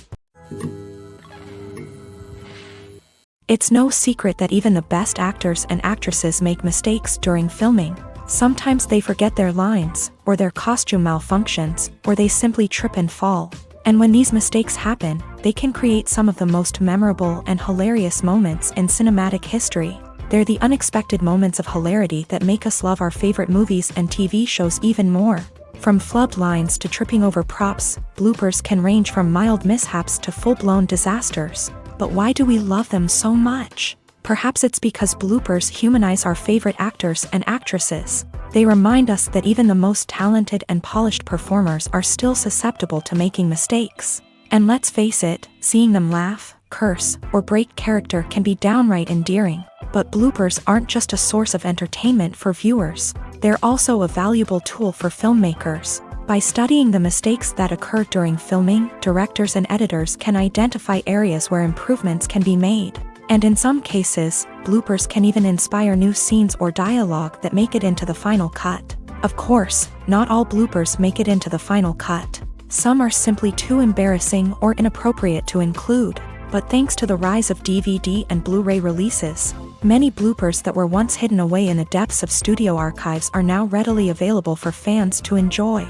[SPEAKER 1] It's no secret that even the best actors and actresses make mistakes during filming. Sometimes they forget their lines, or their costume malfunctions, or they simply trip and fall. And when these mistakes happen, they can create some of the most memorable and hilarious moments in cinematic history. They're the unexpected moments of hilarity that make us love our favorite movies and TV shows even more. From flubbed lines to tripping over props, bloopers can range from mild mishaps to full-blown disasters. But why do we love them so much? Perhaps it's because bloopers humanize our favorite actors and actresses. They remind us that even the most talented and polished performers are still susceptible to making mistakes. And let's face it, seeing them laugh, curse, or break character can be downright endearing. But bloopers aren't just a source of entertainment for viewers. They're also a valuable tool for filmmakers. By studying the mistakes that occur during filming, directors and editors can identify areas where improvements can be made. And in some cases, bloopers can even inspire new scenes or dialogue that make it into the final cut. Of course, not all bloopers make it into the final cut. Some are simply too embarrassing or inappropriate to include. But thanks to the rise of DVD and Blu-ray releases, many bloopers that were once hidden away in the depths of studio archives are now readily available for fans to enjoy.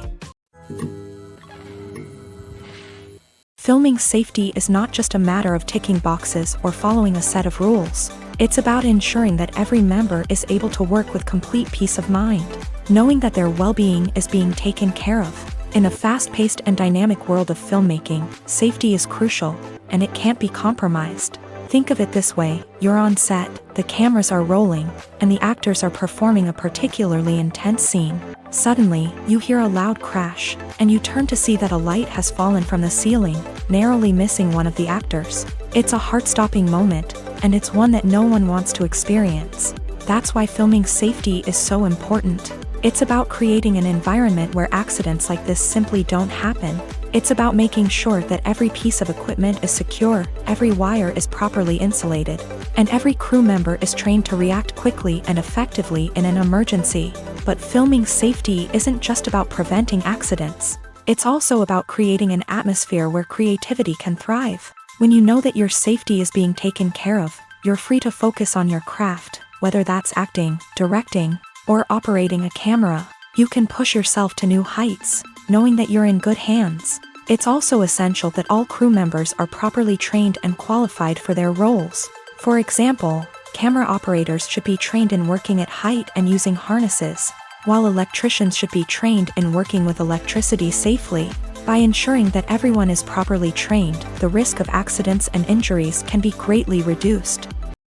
[SPEAKER 1] Filming safety is not just a matter of ticking boxes or following a set of rules. It's about ensuring that every member is able to work with complete peace of mind, knowing that their well-being is being taken care of. In a fast-paced and dynamic world of filmmaking, safety is crucial, and it can't be compromised. Think of it this way, you're on set, the cameras are rolling, and the actors are performing a particularly intense scene. Suddenly, you hear a loud crash, and you turn to see that a light has fallen from the ceiling, narrowly missing one of the actors. It's a heart-stopping moment, and it's one that no one wants to experience. That's why filming safety is so important. It's about creating an environment where accidents like this simply don't happen. It's about making sure that every piece of equipment is secure, every wire is properly insulated, and every crew member is trained to react quickly and effectively in an emergency. But filming safety isn't just about preventing accidents. It's also about creating an atmosphere where creativity can thrive. When you know that your safety is being taken care of, you're free to focus on your craft, whether that's acting, directing, or operating a camera. You can push yourself to new heights, knowing that you're in good hands. It's also essential that all crew members are properly trained and qualified for their roles. For example, camera operators should be trained in working at height and using harnesses, while electricians should be trained in working with electricity safely. By ensuring that everyone is properly trained, the risk of accidents and injuries can be greatly reduced.